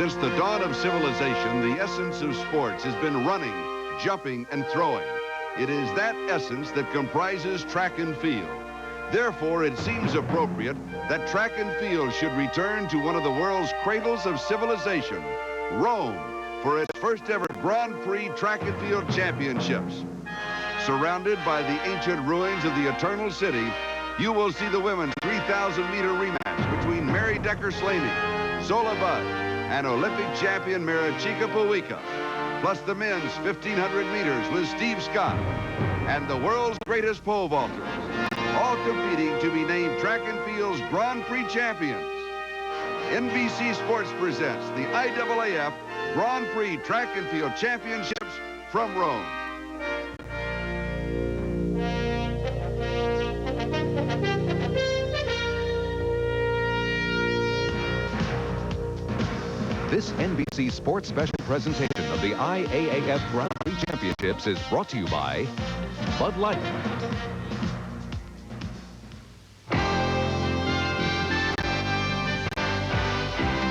Since the dawn of civilization, the essence of sports has been running, jumping, and throwing. It is that essence that comprises track and field. Therefore, it seems appropriate that track and field should return to one of the world's cradles of civilization, Rome, for its first ever Grand Prix track and field championships. Surrounded by the ancient ruins of the Eternal City, you will see the women's 3,000-meter rematch between Mary Decker-Slaney, Zola Budd, and Olympic champion Marichka Puica, plus the men's 1,500 meters with Steve Scott, and the world's greatest pole vaulters, all competing to be named track and field's Grand Prix champions. NBC Sports presents the IAAF Grand Prix Track and Field Championships from Rome. This NBC Sports special presentation of the IAAF Grand Prix Championships is brought to you by Bud Light.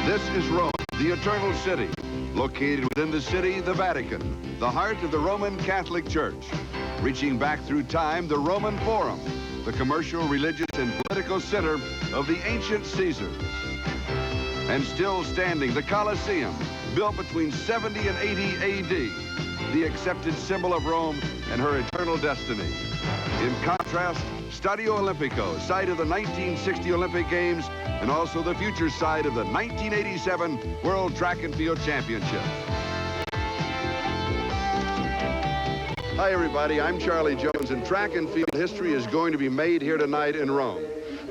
This is Rome, the Eternal City. Located within the city, the Vatican, the heart of the Roman Catholic Church. Reaching back through time, the Roman Forum, the commercial, religious, and political center of the ancient Caesars. And still standing, the Colosseum, built between 70 and 80 A.D., the accepted symbol of Rome and her eternal destiny. In contrast, Stadio Olimpico, site of the 1960 Olympic Games, and also the future site of the 1987 World Track and Field Championships. Hi, everybody. I'm Charlie Jones, and track and field history is going to be made here tonight in Rome.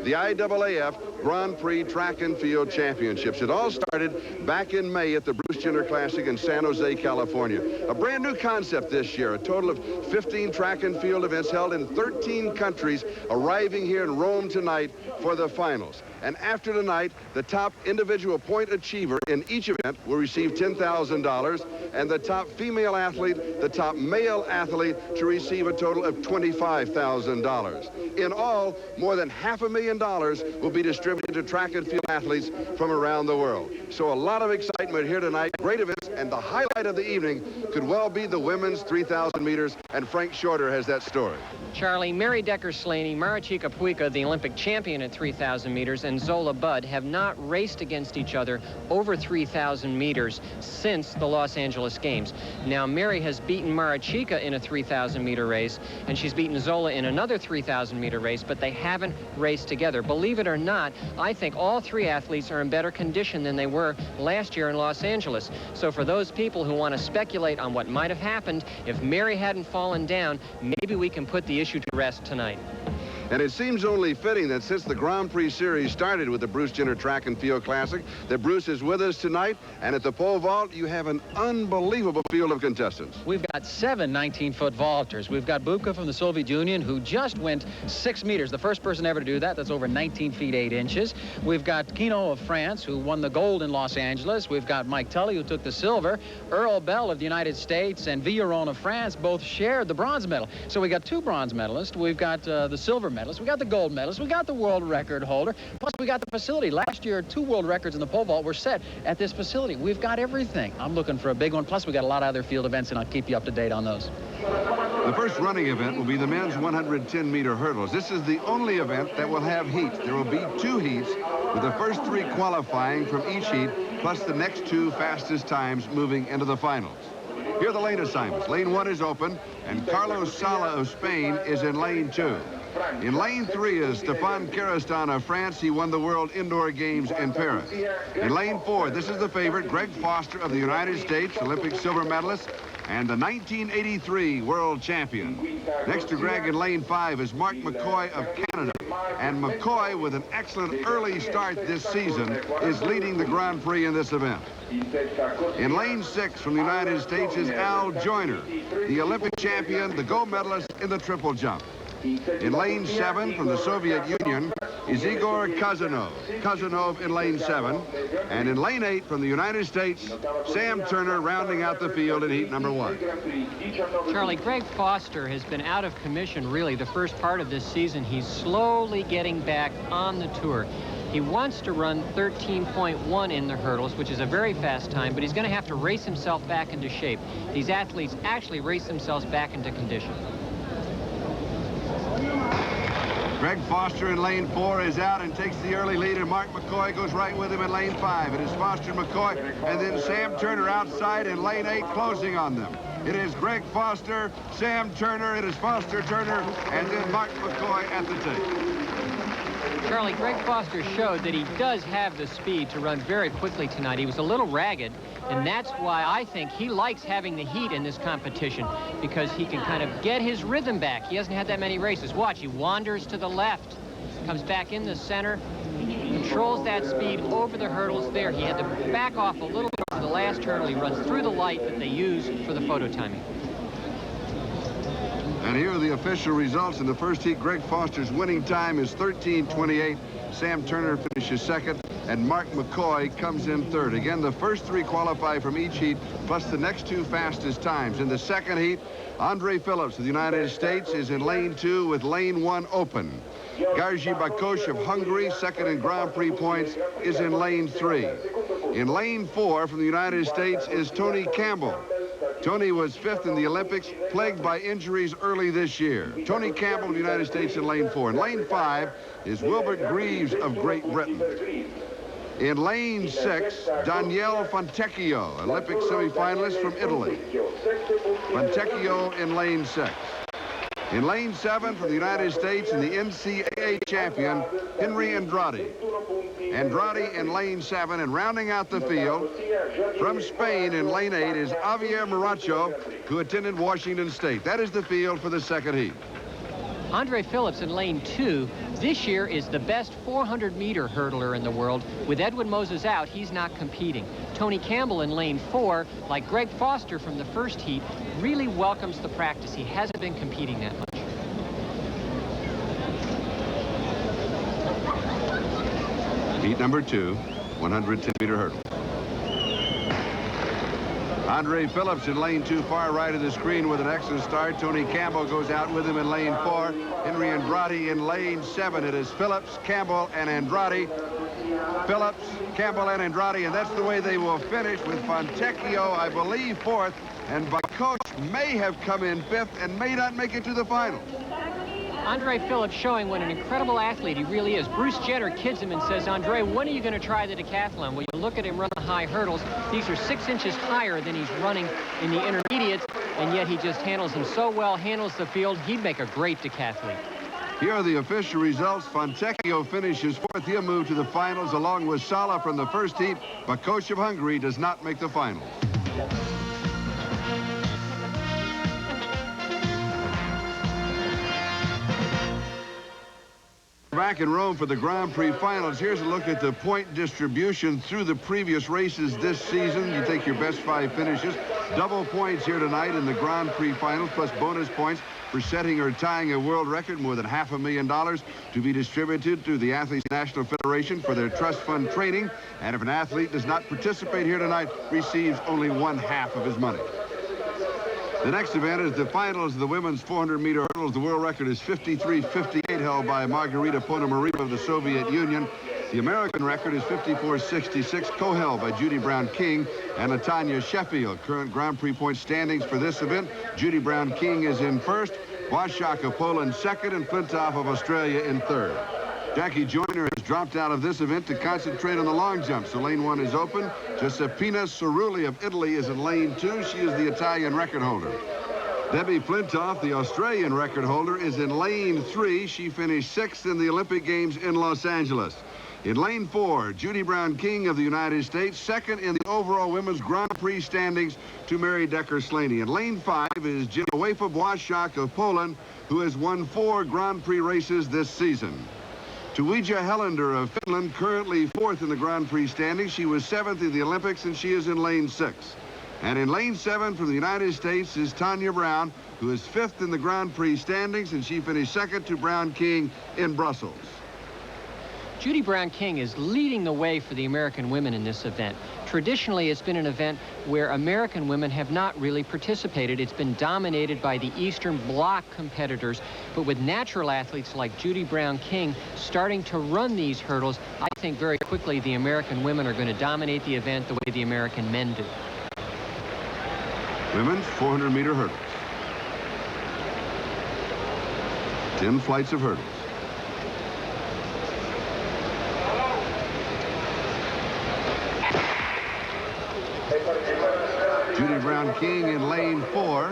The IAAF Grand Prix Track and Field Championships. It all started back in May at the Bruce Jenner Classic in San Jose, California. A brand new concept this year. A total of 15 track and field events held in 13 countries, arriving here in Rome tonight for the finals. And after tonight, the top individual point achiever in each event will receive $10,000, and the top female athlete, the top male athlete, to receive a total of $25,000. In all, more than $500,000 will be distributed to track and field athletes from around the world. So a lot of excitement here tonight, great events, and the highlight of the evening could well be the women's 3,000 meters, and Frank Shorter has that story. Charlie, Mary Decker-Slaney, Marichka Puica, the Olympic champion at 3,000 meters, and Zola Budd have not raced against each other over 3,000 meters since the Los Angeles Games. Now, Mary has beaten Marichka in a 3,000-meter race, and she's beaten Zola in another 3,000-meter race, but they haven't raced together. Believe it or not, I think all three athletes are in better condition than they were last year in Los Angeles. So for those people who want to speculate on what might have happened if Mary hadn't fallen down, maybe we can put the issue to rest tonight. And it seems only fitting that since the Grand Prix series started with the Bruce Jenner Track and Field Classic, that Bruce is with us tonight. And at the pole vault, you have an unbelievable field of contestants. We've got 7 19-foot vaulters. We've got Bubka from the Soviet Union, who just went 6 meters. The first person ever to do that. That's over 19 feet 8 inches. We've got Kino of France, who won the gold in Los Angeles. We've got Mike Tully, who took the silver. Earl Bell of the United States and Villeron of France both shared the bronze medal. So we got 2 bronze medalists. We've got the silver medalist. We got the gold medalist. We got the world record holder. Plus, we got the facility. Last year, 2 world records in the pole vault were set at this facility. We've got everything. I'm looking for a big one. Plus, we got a lot of other field events, and I'll keep you up to date on those. The first running event will be the men's 110-meter hurdles. This is the only event that will have heats. There will be 2 heats, with the first 3 qualifying from each heat, plus the next 2 fastest times moving into the finals. Here are the lane assignments. Lane 1 is open, and Carlos Sala of Spain is in lane 2. In lane 3 is Stefan Keristan of France. He won the World Indoor Games in Paris. In lane 4, this is the favorite, Greg Foster of the United States, Olympic silver medalist, and the 1983 world champion. Next to Greg in lane 5 is Mark McCoy of Canada. And McCoy, with an excellent early start this season, is leading the Grand Prix in this event. In lane 6 from the United States is Al Joyner, the Olympic champion, the gold medalist in the triple jump. In lane 7 from the Soviet Union is Igor Kazanov in lane 7. And in lane 8 from the United States, Sam Turner rounding out the field in heat number 1. Charlie, Greg Foster has been out of commission really the first part of this season. He's slowly getting back on the tour. He wants to run 13.1 in the hurdles, which is a very fast time, but he's going to have to race himself back into shape. These athletes actually race themselves back into condition. Greg Foster in lane 4 is out and takes the early lead, and Mark McCoy goes right with him in lane 5. It is Foster and McCoy, and then Sam Turner outside in lane 8 closing on them. It is Greg Foster, Sam Turner, it is Foster Turner, and then Mark McCoy at the tape. Charlie, Greg Foster showed that he does have the speed to run very quickly tonight. He was a little ragged, and that's why I think he likes having the heat in this competition, because he can kind of get his rhythm back. He hasn't had that many races. Watch, he wanders to the left, comes back in the center, controls that speed over the hurdles there. He had to back off a little bit to the last hurdle. He runs through the light that they use for the photo timing. And here are the official results. In the first heat, Greg Foster's winning time is 13:28. Sam Turner finishes second, and Mark McCoy comes in third. Again, the first 3 qualify from each heat, plus the next 2 fastest times. In the second heat, Andre Phillips of the United States is in lane 2 with lane 1 open. Garji Bakosh of Hungary, second in Grand Prix points, is in lane 3. In lane 4 from the United States is Tony Campbell. Tony was 5th in the Olympics, plagued by injuries early this year. Tony Campbell of the United States in lane 4. In lane 5 is Wilbert Greaves of Great Britain. In lane 6, Daniele Fontecchio, Olympic semifinalist from Italy. Fontecchio in lane 6. In lane 7 from the United States and the NCAA champion, Henry Andrade. Andrade in lane 7, and rounding out the field from Spain in lane 8 is Javier Maracho, who attended Washington State. That is the field for the second heat. Andre Phillips in lane 2 this year is the best 400-meter hurdler in the world. With Edwin Moses out, he's not competing. Tony Campbell in lane 4, like Greg Foster from the first heat, really welcomes the practice. He hasn't been competing that much. Heat number 2, 110-meter hurdle. Andre Phillips in lane 2, far right of the screen with an excellent start. Tony Campbell goes out with him in lane 4. Henry Andrade in lane 7. It is Phillips, Campbell, and Andrade. Phillips, Campbell, and Andrade, and that's the way they will finish, with Fontecchio, I believe, 4th, and Bakosh may have come in 5th and may not make it to the final. Andre Phillips showing what an incredible athlete he really is. Bruce Jenner kids him and says, Andre, when are you going to try the decathlon? Well, you look at him run the high hurdles. These are 6 inches higher than he's running in the intermediates, and yet he just handles them so well, handles the field. He'd make a great decathlete. Here are the official results. Fontecchio finishes 4th. He'll move to the finals along with Sala from the first heat. Bakosh of Hungary does not make the finals. Back in Rome for the Grand Prix finals. Here's a look at the point distribution through the previous races this season. You take your best 5 finishes. Double points here tonight in the Grand Prix finals, plus bonus points for setting or tying a world record, more than $500,000 to be distributed through the Athletes National Federation for their trust fund training. And if an athlete does not participate here tonight, receives only 1/2 of his money. The next event is the finals of the women's 400-meter hurdles. The world record is 53:58, held by Margarita Ponomariva of the Soviet Union. The American record is 54:66, co-held by Judy Brown King and Latanya Sheffield. Current Grand Prix point standings for this event: Judy Brown King is in 1st, Waszak of Poland 2nd, and Flintoff of Australia in 3rd. Jackie Joyner has dropped out of this event to concentrate on the long jump, so lane 1 is open. Giuseppina Cerulli of Italy is in lane 2. She is the Italian record holder. Debbie Flintoff, the Australian record holder, is in lane 3. She finished 6th in the Olympic Games in Los Angeles. In lane 4, Judy Brown King of the United States, 2nd in the overall women's Grand Prix standings to Mary Decker Slaney. In lane 5 is Genowefa Błaszczak of Poland, who has won 4 Grand Prix races this season. Tuija Helander of Finland, currently 4th in the Grand Prix standings. She was 7th in the Olympics, and she is in lane 6. And in lane 7 from the United States is Tanya Brown, who is 5th in the Grand Prix standings, and she finished 2nd to Brown King in Brussels. Judy Brown King is leading the way for the American women in this event. Traditionally, it's been an event where American women have not really participated. It's been dominated by the Eastern Bloc competitors. But with natural athletes like Judy Brown King starting to run these hurdles, I think very quickly the American women are going to dominate the event the way the American men do. Women's 400-meter hurdles. 10 flights of hurdles. Judy Brown King in lane 4,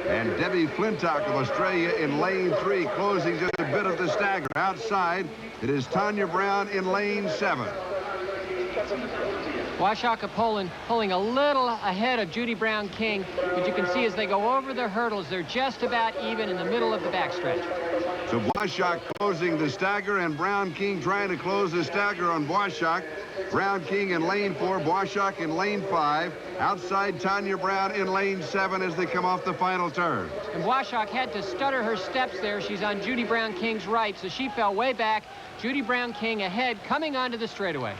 and Debbie Flintock of Australia in lane 3, closing just a bit of the stagger. Outside, it is Tanya Brown in lane 7. Washaka Poland pulling a little ahead of Judy Brown King, but you can see as they go over the hurdles, they're just about even in the middle of the backstretch. So Boishak closing the stagger, and Brown King trying to close the stagger on Boishak. Brown King in lane 4, Boishak in lane 5. Outside, Tanya Brown in lane 7 as they come off the final turn. And Boishak had to stutter her steps there. She's on Judy Brown King's right, so she fell way back. Judy Brown King ahead, coming onto the straightaway.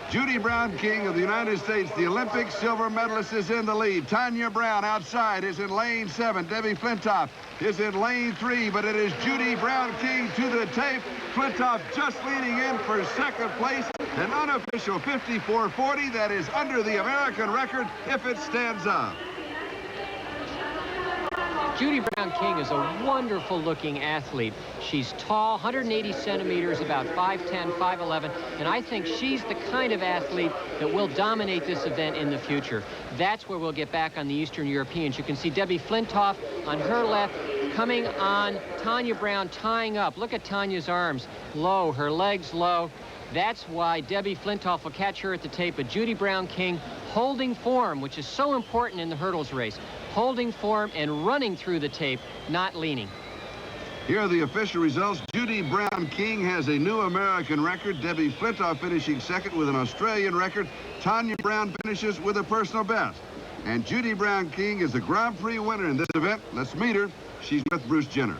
Judy Brown King of the United States, the Olympic silver medalist, is in the lead. Tanya Brown outside is in lane 7. Debbie Flintoff is in lane 3, but it is Judy Brown King to the tape. Flintoff just leading in for second place. An unofficial 54.40 that is under the American record if it stands up. Judy Brown King is a wonderful-looking athlete. She's tall, 180 centimeters, about 5'10", 5'11", and I think she's the kind of athlete that will dominate this event in the future. That's where we'll get back on the Eastern Europeans. You can see Debbie Flintoff on her left, coming on Tanya Brown, tying up. Look at Tanya's arms, low, her legs low. That's why Debbie Flintoff will catch her at the tape, but Judy Brown King holding form, which is so important in the hurdles race. Holding form and running through the tape, not leaning. Here are the official results. Judy Brown King has a new American record. Debbie Flintoff finishing second with an Australian record. Tanya Brown finishes with a personal best. And Judy Brown King is the Grand Prix winner in this event. Let's meet her. She's with Bruce Jenner.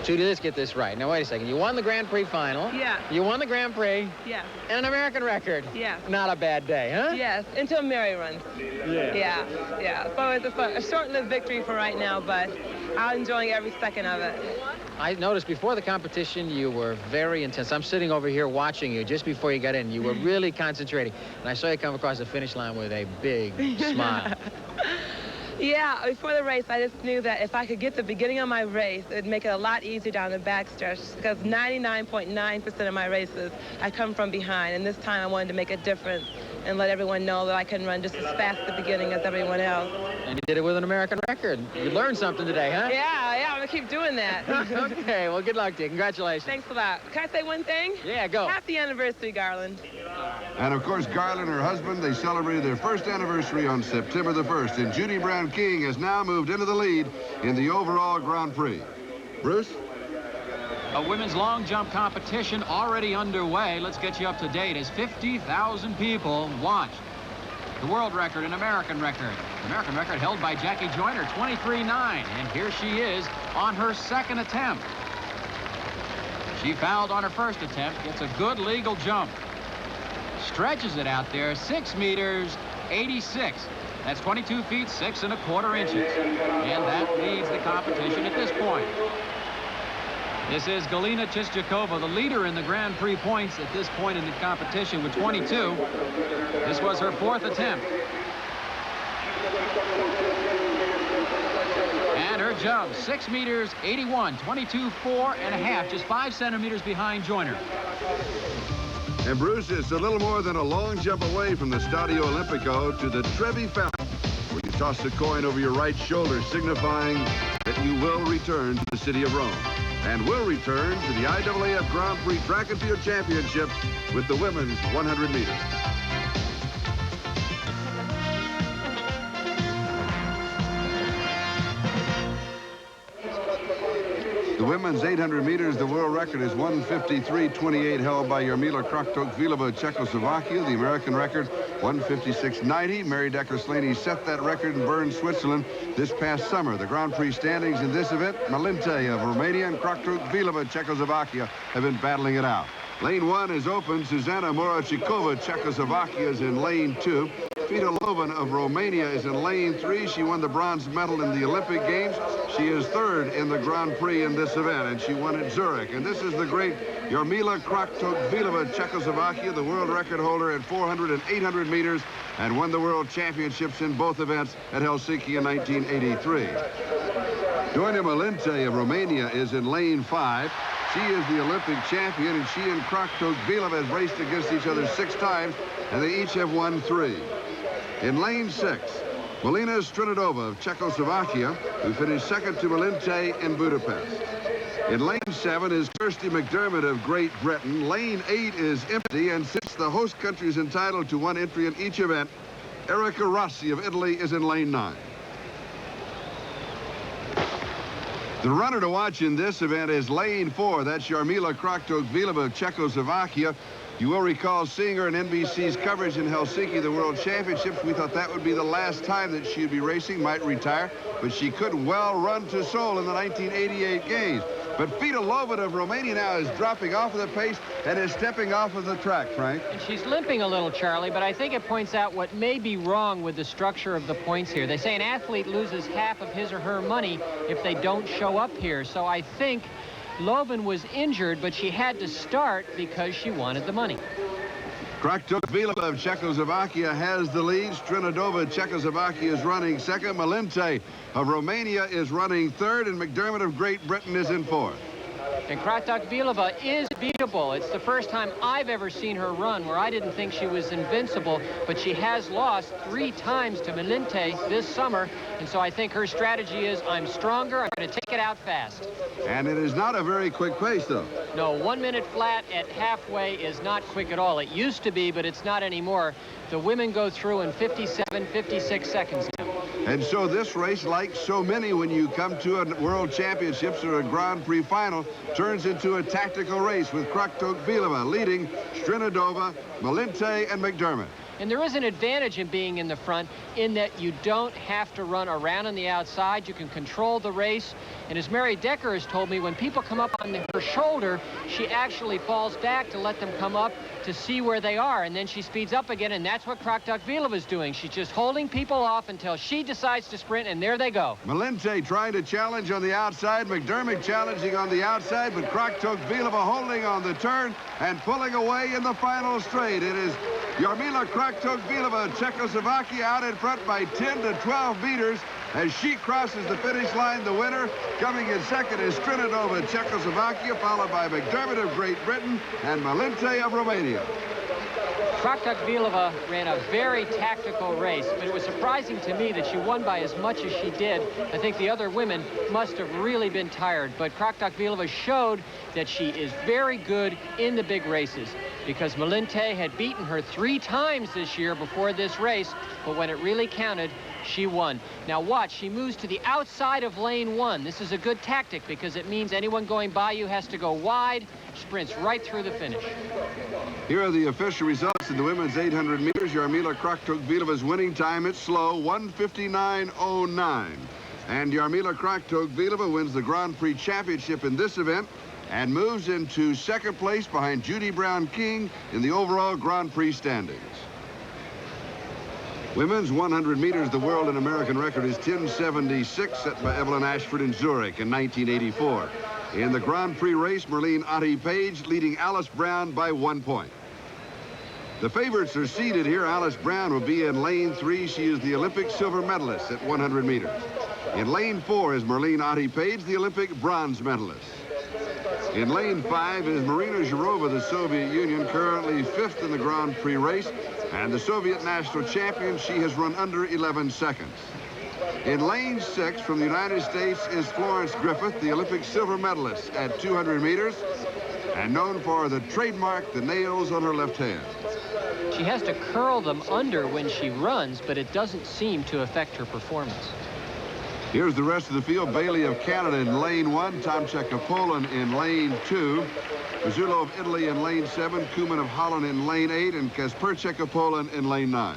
Judy, let's get this right. Now, wait a second. You won the Grand Prix final. Yeah. You won the Grand Prix. Yeah. And an American record. Yeah. Not a bad day, huh? Yes, until Mary runs. Yeah. Yeah. So it's a short-lived victory for right now, but I'm enjoying every second of it. I noticed before the competition you were very intense. I'm sitting over here watching you just before you got in. You were really concentrating. And I saw you come across the finish line with a big smile. Yeah, before the race, I just knew that if I could get the beginning of my race, it would make it a lot easier down the backstretch, because 99.9% of my races, I come from behind, and this time I wanted to make a difference and let everyone know that I can run just as fast at the beginning as everyone else. And you did it with an American record. You learned something today, huh? Yeah, I'm going to keep doing that. Okay, well, good luck to you. Congratulations. Thanks a lot. Can I say one thing? Yeah, go. Happy anniversary, Garland. And of course, Garland and her husband, they celebrated their first anniversary on September the 1st. And Judy Brown King has now moved into the lead in the overall Grand Prix. Bruce? A women's long jump competition already underway. Let's get you up to date as 50,000 people watched. The world record and American record. American record held by Jackie Joyner, 23.9. And here she is on her second attempt. She fouled on her first attempt, gets a good legal jump. Stretches it out there, 6 meters, 86. That's 22 feet, 6 1/4 inches. And that leads the competition at this point. This is Galina Chischakova, the leader in the Grand Prix points at this point in the competition with 22. This was her 4th attempt. And her jump, 6 meters, 81, 22.4 just 5 centimeters behind Joyner. And Bruce, it's a little more than a long jump away from the Stadio Olimpico to the Trevi Fountain, where you toss a coin over your right shoulder, signifying that you will return to the city of Rome. And will return to the IAAF Grand Prix Track and Field Championships with the women's 100 meters. The women's 800 meters, the world record is 1:53.28, held by Jarmila Krajtok-Vilova, Czechoslovakia. The American record, 1:56.90. Mary Decker Slaney set that record in Bern, Switzerland this past summer. The Grand Prix standings in this event, Malinte of Romania and Krajtok-Vilova, Czechoslovakia, have been battling it out. Lane 1 is open. Zuzana Morachikova, Czechoslovakia, is in lane 2. Fida Lovan of Romania is in lane 3. She won the bronze medal in the Olympic Games. She is third in the Grand Prix in this event, and she won at Zurich. And this is the great Jarmila Kratochvílová, Czechoslovakia, the world record holder at 400 and 800 meters, and won the world championships in both events at Helsinki in 1983. Doina Malinte of Romania is in lane 5. She is the Olympic champion, and she and Kratochvílová have raced against each other 6 times, and they each have won 3. In lane 6, Melina Strinadova of Czechoslovakia, who finished second to Malinte in Budapest. In lane 7 is Kirsty McDermott of Great Britain. Lane 8 is empty, and since the host country is entitled to 1 entry in each event, Erica Rossi of Italy is in lane 9. The runner to watch in this event is lane 4. That's Jarmila Kratochvílová of Czechoslovakia. You will recall seeing her in NBC's coverage in Helsinki, the World Championships. We thought that would be the last time that she'd be racing, might retire, but she could well run to Seoul in the 1988 Games. But Fida Lovan of Romania now is dropping off of the pace and is stepping off of the track, Frank. And she's limping a little, Charlie, but I think it points out what may be wrong with the structure of the points here. They say an athlete loses half of his or her money if they don't show up here. So I think Lovan was injured, but she had to start because she wanted the money. Kratochvílová of Czechoslovakia has the lead. Strinadova of Czechoslovakia is running second. Malinte of Romania is running third, and McDermott of Great Britain is in fourth. And Kratochvílová is beatable. It's the first time I've ever seen her run where I didn't think she was invincible, but she has lost 3 times to Malinte this summer, and so I think her strategy is, I'm stronger, I'm going to take it out fast. And it is not a very quick pace, though. No, 1 minute flat at halfway is not quick at all. It used to be, but it's not anymore. The women go through in 57, 56 seconds now. And so this race, like so many when you come to a World Championships or a Grand Prix final, turns into a tactical race with Kratochvílová leading Strinadova, Malinte, and McDermott. And there is an advantage in being in the front in that you don't have to run around on the outside. You can control the race. And as Mary Decker has told me, when people come up on her shoulder, she actually falls back to let them come up to see where they are. And then she speeds up again, and that's what Kratochvílová is doing. She's just holding people off until she decides to sprint, and there they go. Malinte trying to challenge on the outside. McDermott challenging on the outside, but Kratochvílová holding on the turn and pulling away in the final straight. It is Jarmila Kratochvílová, Czechoslovakia, out in front by 10 to 12 meters. As she crosses the finish line, the winner coming in second is Strinadova, Czechoslovakia, followed by McDermott of Great Britain and Malinte of Romania. Kratochvílová ran a very tactical race, but it was surprising to me that she won by as much as she did. I think the other women must have really been tired, but Kratochvílová showed that she is very good in the big races, because Malinte had beaten her 3 times this year before this race, but when it really counted, she won. Now watch, she moves to the outside of lane 1. This is a good tactic because it means anyone going by you has to go wide, sprints right through the finish. Here are the official results in the women's 800 meters. Jarmila Kratochvílová's winning time, it's slow, 1:59.09. And Jarmila Kratochvílová wins the Grand Prix championship in this event and moves into second place behind Judy Brown-King in the overall Grand Prix standings. Women's 100 meters, the world and American record is 10:76, set by Evelyn Ashford in Zurich in 1984. In the Grand Prix race, Merlene Ottey-Page leading Alice Brown by 1 point. The favorites are seated here. Alice Brown will be in lane 3. She is the Olympic silver medalist at 100 meters. In lane 4 is Merlene Ottey-Page, the Olympic bronze medalist. In lane 5 is Marina Zhurova, the Soviet Union, currently 5th in the Grand Prix race, and the Soviet national champion. She has run under 11 seconds. In lane 6 from the United States is Florence Griffith, the Olympic silver medalist at 200 meters, and known for the trademark, the nails on her left hand. She has to curl them under when she runs, but it doesn't seem to affect her performance. Here's the rest of the field. Bailey of Canada in lane 1, Tomczyk of Poland in lane 2, Mazzullo of Italy in lane 7, Kuman of Holland in lane 8, and Kasperczyk of Poland in lane 9.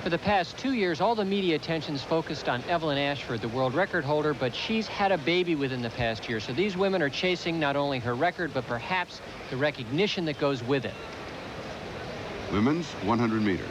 For the past 2 years, all the media attention's focused on Evelyn Ashford, the world record holder, but she's had a baby within the past year. So these women are chasing not only her record, but perhaps the recognition that goes with it. Women's 100 meters.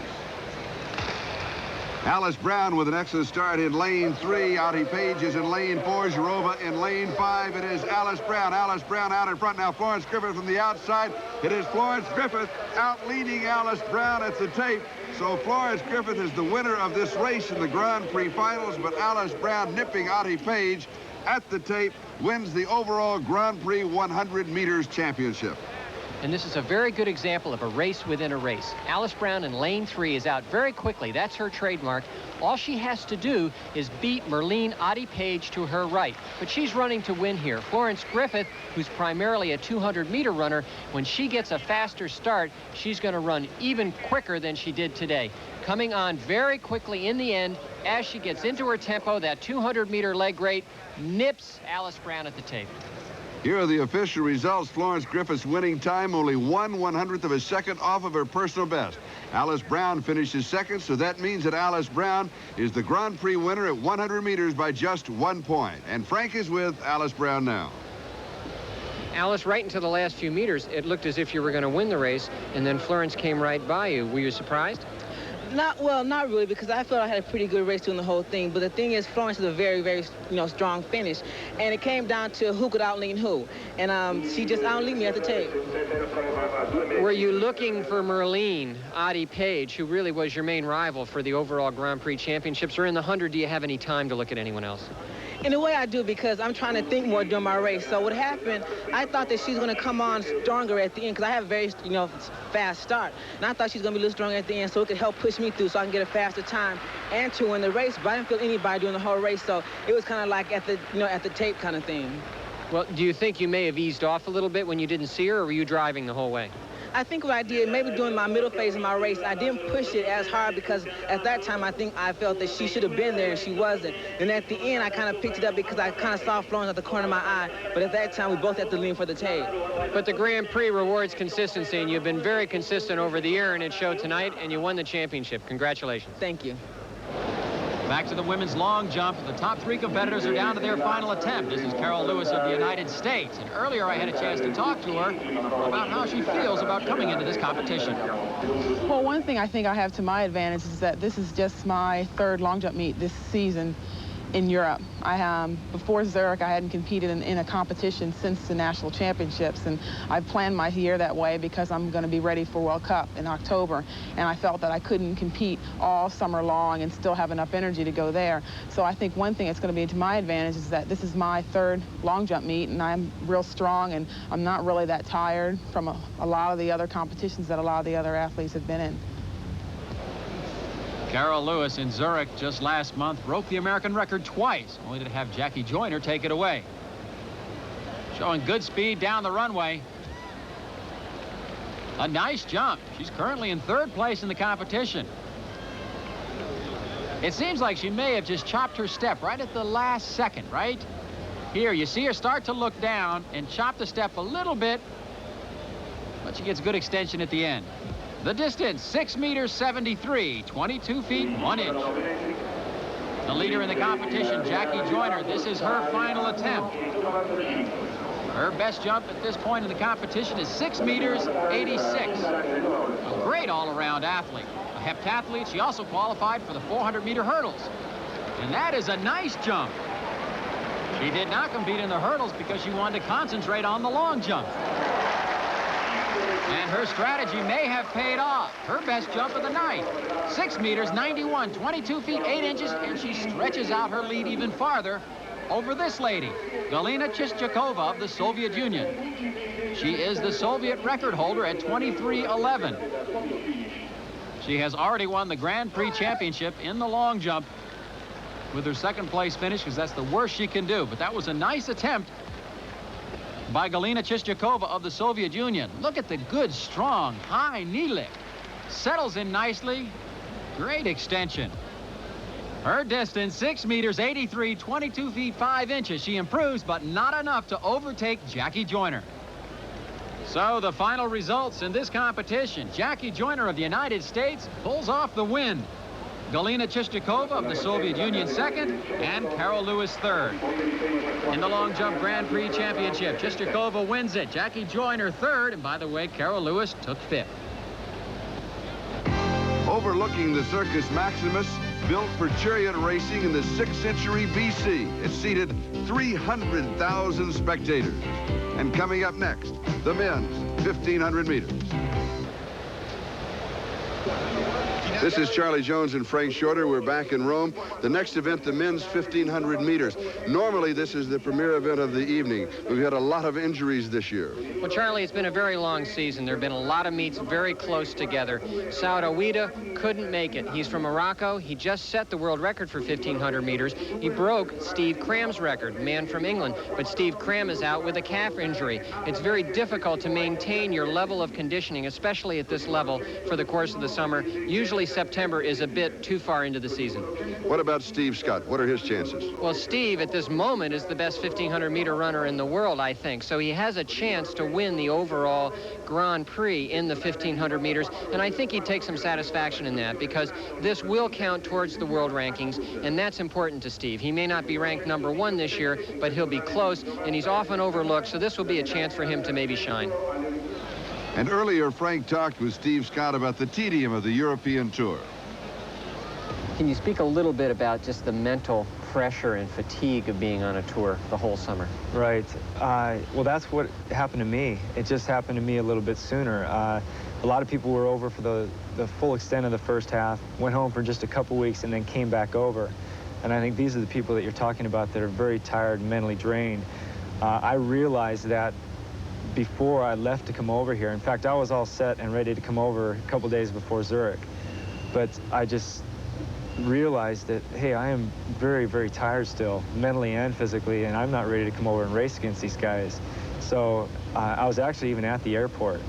Alice Brown with an excellent start in lane 3. Audie Page is in lane 4. Zharova in lane 5. It is Alice Brown. Alice Brown out in front now. Florence Griffith from the outside. It is Florence Griffith out leading Alice Brown at the tape. So Florence Griffith is the winner of this race in the Grand Prix finals, but Alice Brown nipping Audie Page at the tape wins the overall Grand Prix 100 meters championship. And this is a very good example of a race within a race. Alice Brown in lane 3 is out very quickly. That's her trademark. All she has to do is beat Merlene Audie Page to her right. But she's running to win here. Florence Griffith, who's primarily a 200-meter runner, when she gets a faster start, she's going to run even quicker than she did today. Coming on very quickly in the end, as she gets into her tempo, that 200-meter leg rate nips Alice Brown at the tape. Here are the official results. Florence Griffith's winning time only 1/100th of a second off of her personal best. Alice Brown finishes second, so that means that Alice Brown is the Grand Prix winner at 100 meters by just 1 point. And Frank is with Alice Brown now. Alice, right into the last few meters, it looked as if you were going to win the race, and then Florence came right by you. Were you surprised? Not really, because I felt I had a pretty good race doing the whole thing. But the thing is, Florence is a very, very, strong finish. And it came down to who could outlean who. And she just outleaned me at the tape. Were you looking for Merlene Audie Page, who really was your main rival for the overall Grand Prix championships? Or in the 100, do you have any time to look at anyone else? In a way, I do, because I'm trying to think more during my race. So what happened, I thought that she's going to come on stronger at the end, because I have a very, fast start. And I thought she's going to be a little stronger at the end, so it could help push me through so I can get a faster time and to win the race. But I didn't feel anybody doing the whole race, so it was kind of like at the, at the tape kind of thing. Well, do you think you may have eased off a little bit when you didn't see her, or were you driving the whole way? I think what I did, maybe during my middle phase of my race, I didn't push it as hard, because at that time I think I felt that she should have been there and she wasn't. And at the end I kind of picked it up because I kind of saw Florence at the corner of my eye. But at that time we both had to lean for the tape. But the Grand Prix rewards consistency, and you've been very consistent over the year, and it showed tonight, and you won the championship. Congratulations. Thank you. Back to the women's long jump. The top 3 competitors are down to their final attempt. This is Carol Lewis of the United States. And earlier I had a chance to talk to her about how she feels about coming into this competition. Well, one thing I think I have to my advantage is that this is just my 3rd long jump meet this season in Europe. Before Zurich, I hadn't competed in a competition since the national championships, and I planned my year that way because I'm going to be ready for World Cup in October, and I felt that I couldn't compete all summer long and still have enough energy to go there. So I think one thing that's going to be to my advantage is that this is my 3rd long jump meet, and I'm real strong, and I'm not really that tired from a lot of the other competitions that a lot of the other athletes have been in. Carol Lewis in Zurich just last month broke the American record twice, only to have Jackie Joyner take it away. Showing good speed down the runway. A nice jump. She's currently in 3rd place in the competition. It seems like she may have just chopped her step right at the last second, right? Here, you see her start to look down and chop the step a little bit, but she gets good extension at the end. The distance, 6 meters 73, 22 feet 1 inch. The leader in the competition, Jackie Joyner, this is her final attempt. Her best jump at this point in the competition is 6 meters 86. A great all-around athlete. A heptathlete, she also qualified for the 400-meter hurdles. And that is a nice jump. She did not compete in the hurdles because she wanted to concentrate on the long jump. And her strategy may have paid off. Her best jump of the night. 6 meters 91, 22 feet 8 inches, and she stretches out her lead even farther over this lady, Galina Chischakova of the Soviet Union. She is the Soviet record holder at 23:11. She has already won the Grand Prix championship in the long jump with her 2nd place finish, because that's the worst she can do. But that was a nice attempt by Galina Chischakova of the Soviet Union. Look at the good, strong, high knee lift. Settles in nicely. Great extension. Her distance, 6 meters 83, 22 feet 5 inches. She improves, but not enough to overtake Jackie Joyner. So the final results in this competition. Jackie Joyner of the United States pulls off the win. Galina Chistякova of the Soviet Union second, and Carol Lewis third. In the long jump Grand Prix championship, Chistякova wins it. Jackie Joyner third, and by the way, Carol Lewis took fifth. Overlooking the Circus Maximus, built for chariot racing in the 6th century BC. It seated 300,000 spectators. And coming up next, the men's 1,500 meters. This is Charlie Jones and Frank Shorter. We're back in Rome. The next event, the men's 1,500 meters. Normally, this is the premier event of the evening. We've had a lot of injuries this year. Well, Charlie, it's been a very long season. There have been a lot of meets very close together. Saud Awida couldn't make it. He's from Morocco. He just set the world record for 1,500 meters. He broke Steve Cram's record, man from England. But Steve Cram is out with a calf injury. It's very difficult to maintain your level of conditioning, especially at this level, for the course of the summer. Usually September is a bit too far into the season. What about Steve Scott? What are his chances? Well, Steve, at this moment, is the best 1,500-meter runner in the world, I think. So he has a chance to win the overall Grand Prix in the 1,500 meters. And I think he'd take some satisfaction in that, because this will count towards the world rankings, and that's important to Steve. He may not be ranked #1 this year, but he'll be close, and he's often overlooked, so this will be a chance for him to maybe shine. And earlier, Frank talked with Steve Scott about the tedium of the European Tour. Can you speak a little bit about just the mental pressure and fatigue of being on a tour the whole summer? Right. Well, that's what happened to me. It just happened to me a little bit sooner. A lot of people were over for the full extent of the first half, went home for just a couple weeks, and then came back over. And I think these are the people that you're talking about that are very tired and mentally drained. I realized that before I left to come over here. In fact, I was all set and ready to come over a couple days before Zurich. But I just realized that, hey, I am very, very tired still, mentally and physically, and I'm not ready to come over and race against these guys. So I was actually even at the airport,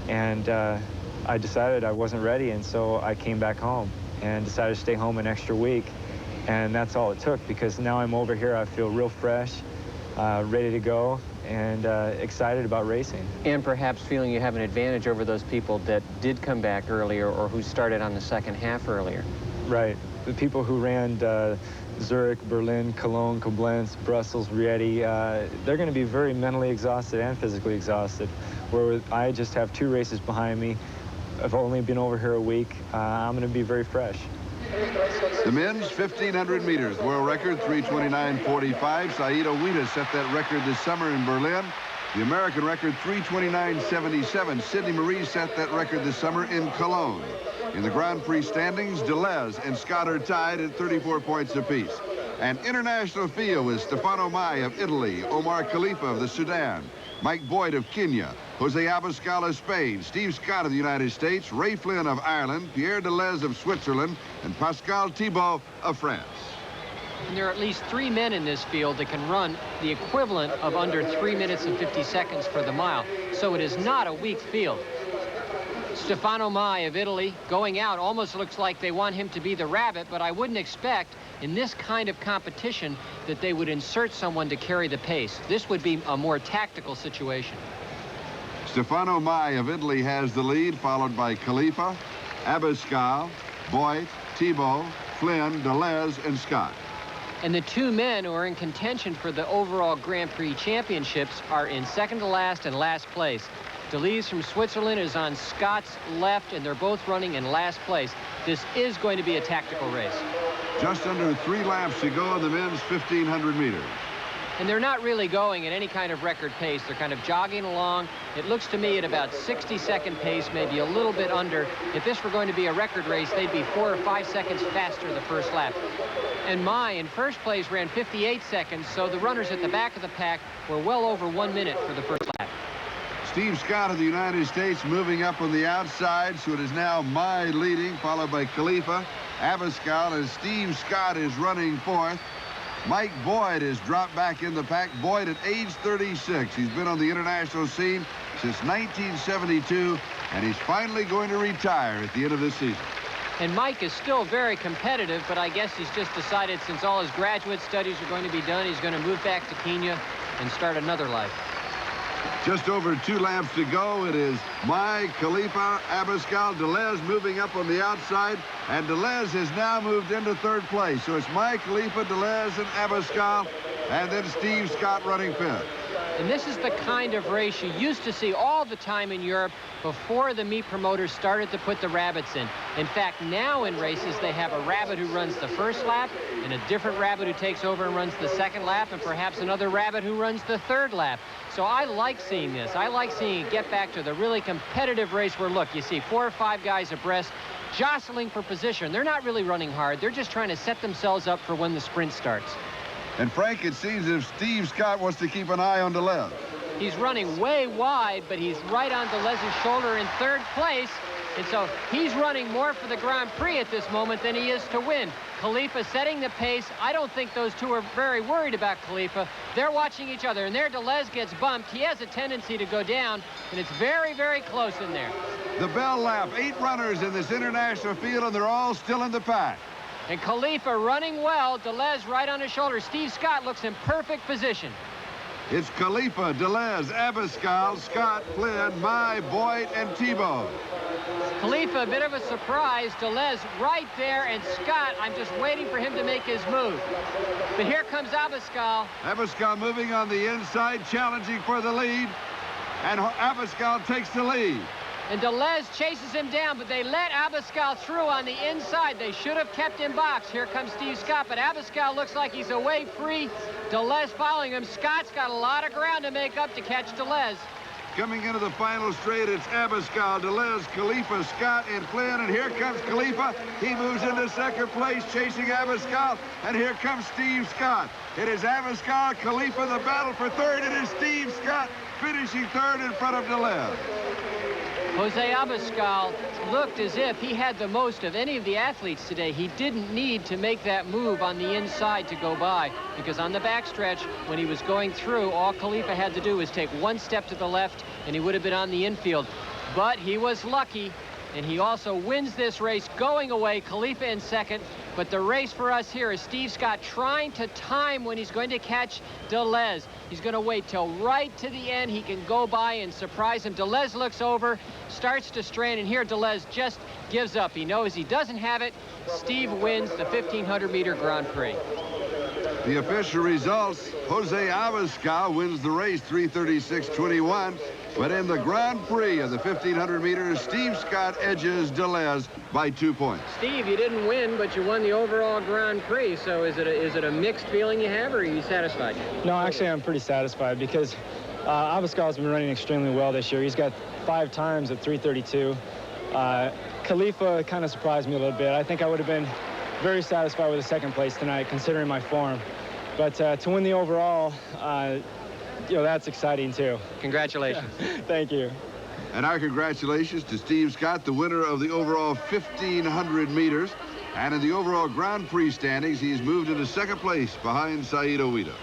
and I decided I wasn't ready, and so I came back home and decided to stay home an extra week. And that's all it took, because now I'm over here, I feel real fresh, ready to go, and excited about racing. And perhaps feeling you have an advantage over those people that did come back earlier or who started on the second half earlier. Right. The people who ran Zurich, Berlin, Cologne, Koblenz, Brussels, Rieti, they're going to be very mentally exhausted and physically exhausted, where I just have 2 races behind me. I've only been over here a week. I'm going to be very fresh. The men's 1,500 meters, world record 3:29.45. Saud Awida set that record this summer in Berlin. The American record 3:29.77. Sidney Marie set that record this summer in Cologne. In the Grand Prix standings, Deleuze and Scott are tied at 34 points apiece. An international field with Stefano Mai of Italy, Omar Khalifa of the Sudan, Mike Boyd of Kenya, Jose Abascal of Spain, Steve Scott of the United States, Ray Flynn of Ireland, Pierre Deleuze of Switzerland, and Pascal Thibault of France. And there are at least 3 men in this field that can run the equivalent of under 3 minutes and 50 seconds for the mile. So it is not a weak field. Stefano Mai of Italy going out almost looks like they want him to be the rabbit, but I wouldn't expect in this kind of competition that they would insert someone to carry the pace. This would be a more tactical situation. Stefano Mai of Italy has the lead, followed by Khalifa, Abascal, Boyd, Thibault, Flynn, Deleuze, and Scott. And the 2 men who are in contention for the overall Grand Prix championships are in second to last and last place. Deleuze from Switzerland is on Scott's left, and they're both running in last place. This is going to be a tactical race. Just under 3 laps to go in the men's 1,500 meters. And they're not really going at any kind of record pace. They're kind of jogging along. It looks to me at about 60-second pace, maybe a little bit under. If this were going to be a record race, they'd be 4 or 5 seconds faster the first lap. And Mai, in first place, ran 58 seconds, so the runners at the back of the pack were well over 1 minute for the first lap. Steve Scott of the United States moving up on the outside, so it is now Mai leading, followed by Khalifa, Abascal, and Steve Scott is running 4th. Mike Boyd is dropped back in the pack. Boyd at age 36. He's been on the international scene since 1972, and he's finally going to retire at the end of this season. And Mike is still very competitive, but I guess he's just decided since all his graduate studies are going to be done, he's going to move back to Kenya and start another life. Just over 2 laps to go. It is Khalifa, Abascal, Delez moving up on the outside, and Delez has now moved into 3rd place. So it's Khalifa, Delez, and Abascal, and then Steve Scott running 5th. And this is the kind of race you used to see all the time in Europe before the meat promoters started to put the rabbits in. In fact, now in races, they have a rabbit who runs the 1st lap, and a different rabbit who takes over and runs the 2nd lap, and perhaps another rabbit who runs the 3rd lap. So I like seeing this. I like seeing it get back to the really competitive race where, look, you see 4 or 5 guys abreast jostling for position. They're not really running hard. They're just trying to set themselves up for when the sprint starts. And Frank, it seems as if Steve Scott wants to keep an eye on Delez. He's running way wide, but he's right on Delez's shoulder in 3rd place. And so he's running more for the Grand Prix at this moment than he is to win. Khalifa setting the pace. I don't think those two are very worried about Khalifa. They're watching each other, and there Delez gets bumped. He has a tendency to go down, and it's very, very close in there. The bell lap, 8 runners in this international field, and they're all still in the pack. And Khalifa running well, Delez right on his shoulder. Steve Scott looks in perfect position. It's Khalifa, Delez, Abascal, Scott, Flynn, Boyd, and Tebow. Khalifa, a bit of a surprise. Delez right there, and Scott, I'm just waiting for him to make his move. But here comes Abascal. Abascal moving on the inside, challenging for the lead. And Abascal takes the lead. And Delez chases him down, but they let Abascal through on the inside. They should have kept him boxed. Here comes Steve Scott, but Abascal looks like he's away free. Delez following him. Scott's got a lot of ground to make up to catch Delez. Coming into the final straight, it's Abascal, Delez, Khalifa, Scott, and Flynn. And here comes Khalifa. He moves into 2nd place, chasing Abascal. And here comes Steve Scott. It is Abascal, Khalifa, the battle for 3rd. It is Steve Scott finishing 3rd in front of Delez. Jose Abascal looked as if he had the most of any of the athletes today. He didn't need to make that move on the inside to go by, because on the backstretch, when he was going through, all Khalifa had to do was take 1 step to the left, and he would have been on the infield. But he was lucky, and he also wins this race going away, Khalifa in 2nd. But the race for us here is Steve Scott trying to time when he's going to catch Delez. He's going to wait till right to the end. He can go by and surprise him. Delez looks over, starts to strain, and here Delez just gives up. He knows he doesn't have it. Steve wins the 1,500-meter Grand Prix. The official results, Jose Abascal wins the race 3:36.21. But in the Grand Prix of the 1,500 meters, Steve Scott edges Delez by 2 points. Steve, you didn't win, but you won the overall Grand Prix. So is it a mixed feeling you have, or are you satisfied? No, actually, I'm pretty satisfied because Abascal's been running extremely well this year. He's got 5 times at 3:32. Khalifa kind of surprised me a little bit. I think I would have been very satisfied with the 2nd place tonight, considering my form. But to win the overall, that's exciting too. Congratulations. Thank you. And our congratulations to Steve Scott, the winner of the overall 1,500 meters. And in the overall Grand Prix standings, he's moved into 2nd place behind Said Owita.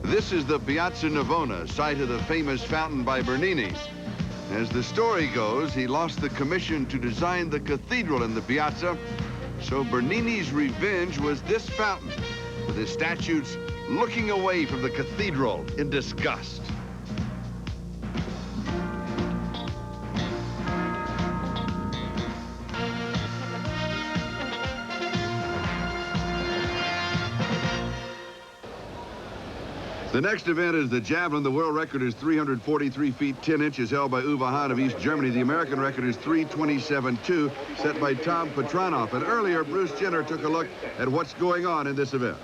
This is the Piazza Navona, site of the famous fountain by Bernini. As the story goes, he lost the commission to design the cathedral in the piazza, so Bernini's revenge was this fountain, with his statues looking away from the cathedral in disgust. The next event is the Javelin. The world record is 343 feet 10 inches, held by Uwe Hahn of East Germany. The American record is 327.2, set by Tom Petranoff. And earlier, Bruce Jenner took a look at what's going on in this event.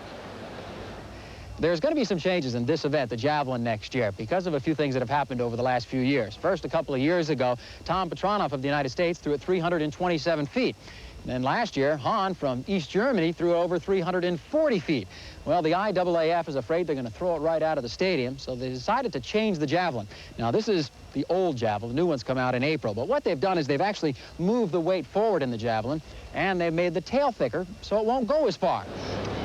There's going to be some changes in this event, the Javelin, next year, because of a few things that have happened over the last few years. First, a couple of years ago, Tom Petranoff of the United States threw at 327 feet. And last year, Hahn from East Germany threw over 340 feet. Well, the IAAF is afraid they're going to throw it right out of the stadium, so they decided to change the Javelin. Now, this is the old Javelin. The new ones come out in April. But what they've done is they've actually moved the weight forward in the Javelin, and they've made the tail thicker so it won't go as far.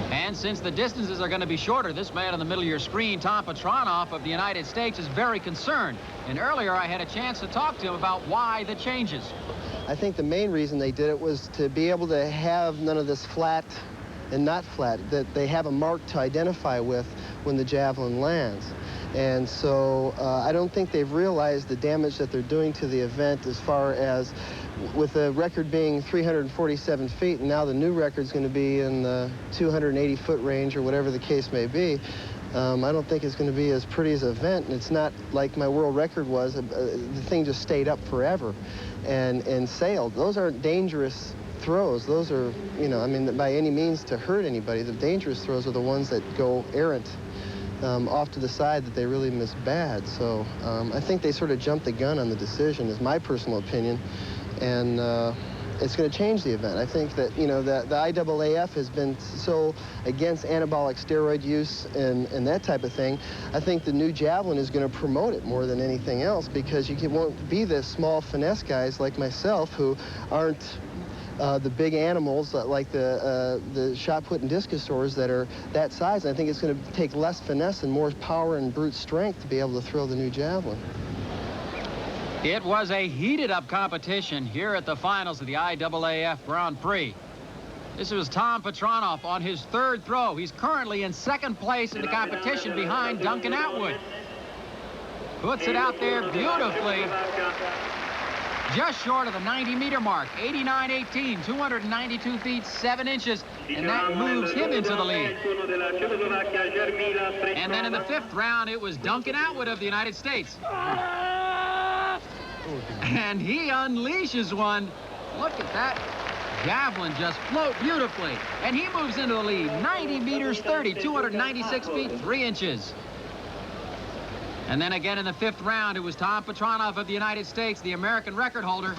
And since the distances are going to be shorter, this man in the middle of your screen, Tom Petranoff of the United States, is very concerned. And earlier I had a chance to talk to him about why the changes. I think the main reason they did it was to be able to have none of this flat and not flat, that they have a mark to identify with when the javelin lands. And so I don't think they've realized the damage that they're doing to the event, as far as with the record being 347 feet, and now the new record is going to be in the 280-foot range, or whatever the case may be. I don't think it's going to be as pretty as an event, and it's not like my world record was. The thing just stayed up forever and sailed. Those aren't dangerous throws. Those are, you know, I mean, by any means to hurt anybody. The dangerous throws are the ones that go errant off to the side, that they really miss bad. So I think they sort of jumped the gun on the decision, is my personal opinion, and it's going to change the event. I think that, you know, the IAAF has been so against anabolic steroid use and that type of thing. I think the new javelin is going to promote it more than anything else, because you won't be the small finesse guys like myself who aren't the big animals like the shot put and discus throwers that are that size. I think it's going to take less finesse and more power and brute strength to be able to throw the new javelin. It was a heated-up competition here at the finals of the IAAF Grand Prix. This was Tom Petranoff on his third throw. He's currently in second place in the competition behind Duncan Atwood. Puts it out there beautifully. Just short of the 90-meter mark, 89.18, 292 feet, 7 inches, and that moves him into the lead. And then in the 5th round, it was Duncan Atwood of the United States. And he unleashes one. Look at that. Javelin just float beautifully. And he moves into the lead. 90 meters, 30, 296 feet, 3 inches. And then again in the 5th round, it was Tom Petranoff of the United States, the American record holder.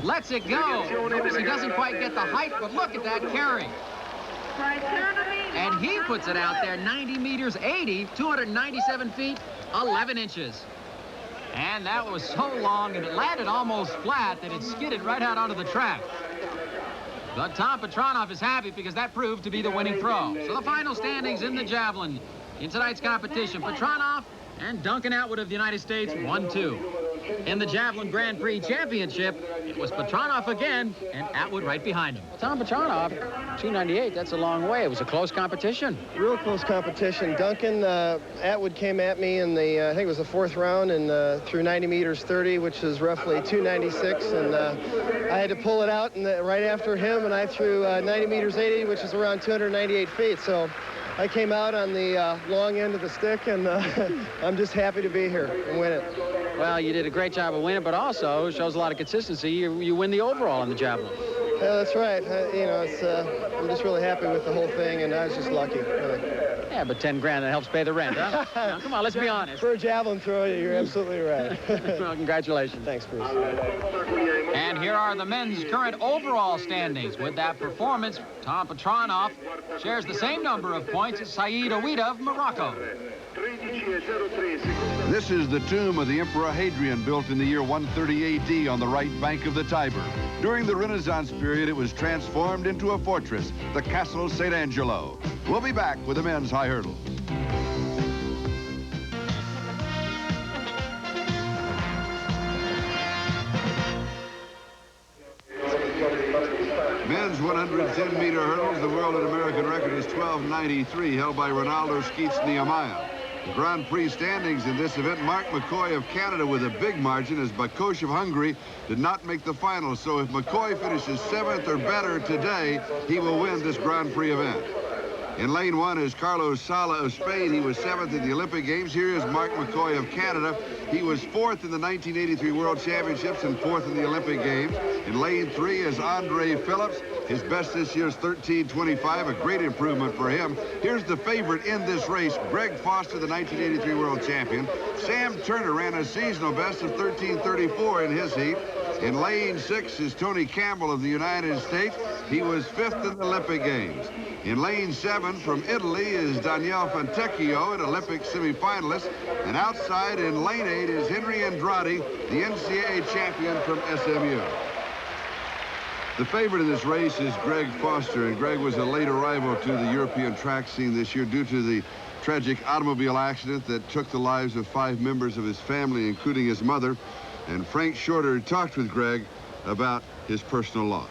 Lets it go. Notice he doesn't quite get the height, but look at that carry. And he puts it out there, 90 meters, 80, 297 feet, 11 inches. And that was so long, and it landed almost flat that it skidded right out onto the track. But Tom Petranoff is happy because that proved to be the winning throw. So the final standings in the javelin in tonight's competition, Petranoff and Duncan Atwood of the United States, 1-2. In the Javelin Grand Prix Championship, it was Petranoff again, and Atwood right behind him. Well, Tom Petranoff, 298, that's a long way. It was a close competition. Real close competition. Duncan, Atwood came at me in the, I think it was the 4th round, and threw 90 meters 30, which is roughly 296, and I had to pull it out right after him, and I threw 90 meters 80, which is around 298 feet. So I came out on the long end of the stick, and I'm just happy to be here and win it. Well, you did a great job of winning, but also shows a lot of consistency. You win the overall in the javelin. Yeah, that's right. You know, it's, I'm just really happy with the whole thing, and I was just lucky, really. Yeah, but 10 grand, that helps pay the rent, huh? Now, come on, let's be honest. For a javelin throw, you're absolutely right. Well, congratulations. Thanks, Bruce. And here are the men's current overall standings. With that performance, Tom Petranoff shares the same number of points as Saeed Ouida of Morocco. This is the tomb of the Emperor Hadrian, built in the year 130 AD on the right bank of the Tiber. During the Renaissance period, it was transformed into a fortress, the Castle St. Angelo. We'll be back with the men's high hurdle. Men's 110-meter hurdles, the world and American record is 12:93, held by Ronaldo Skeets Nehemiah. The Grand Prix standings in this event, Mark McCoy of Canada with a big margin, as Bakosh of Hungary did not make the finals. So if McCoy finishes 7th or better today, he will win this Grand Prix event. In lane 1 is Carlos Sala of Spain. He was 7th in the Olympic Games. Here is Mark McCoy of Canada. He was 4th in the 1983 World Championships and 4th in the Olympic Games. In lane 3 is Andre Phillips. His best this year is 13:25, a great improvement for him. Here's the favorite in this race, Greg Foster, the 1983 World Champion. Sam Turner ran a seasonal best of 13:34 in his heat. In lane 6 is Tony Campbell of the United States. He was 5th in the Olympic Games. In lane 7 from Italy is Daniele Fontecchio, an Olympic semifinalist. And outside in lane 8 is Henry Andrade, the NCAA champion from SMU. The favorite in this race is Greg Foster, and Greg was a late arrival to the European track scene this year due to the tragic automobile accident that took the lives of 5 members of his family, including his mother. And Frank Shorter talked with Greg about his personal loss.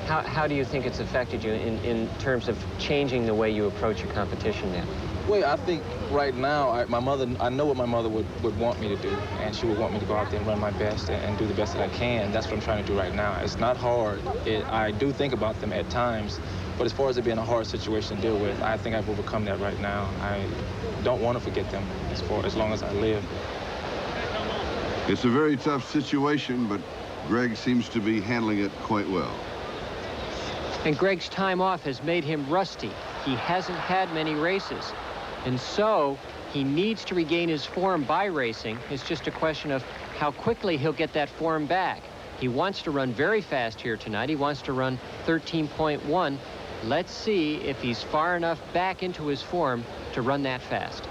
How do you think it's affected you in terms of changing the way you approach your competition now? Well, I think right now, I know what my mother would want me to do, and she would want me to go out there and run my best and do the best that I can. That's what I'm trying to do right now. It's not hard. I do think about them at times, but as far as it being a hard situation to deal with, I think I've overcome that right now. I don't want to forget them as long as I live. It's a very tough situation, but Greg seems to be handling it quite well. And Greg's time off has made him rusty. He hasn't had many races. And so he needs to regain his form by racing. It's just a question of how quickly he'll get that form back. He wants to run very fast here tonight. He wants to run 13.1. Let's see if he's far enough back into his form to run that fast.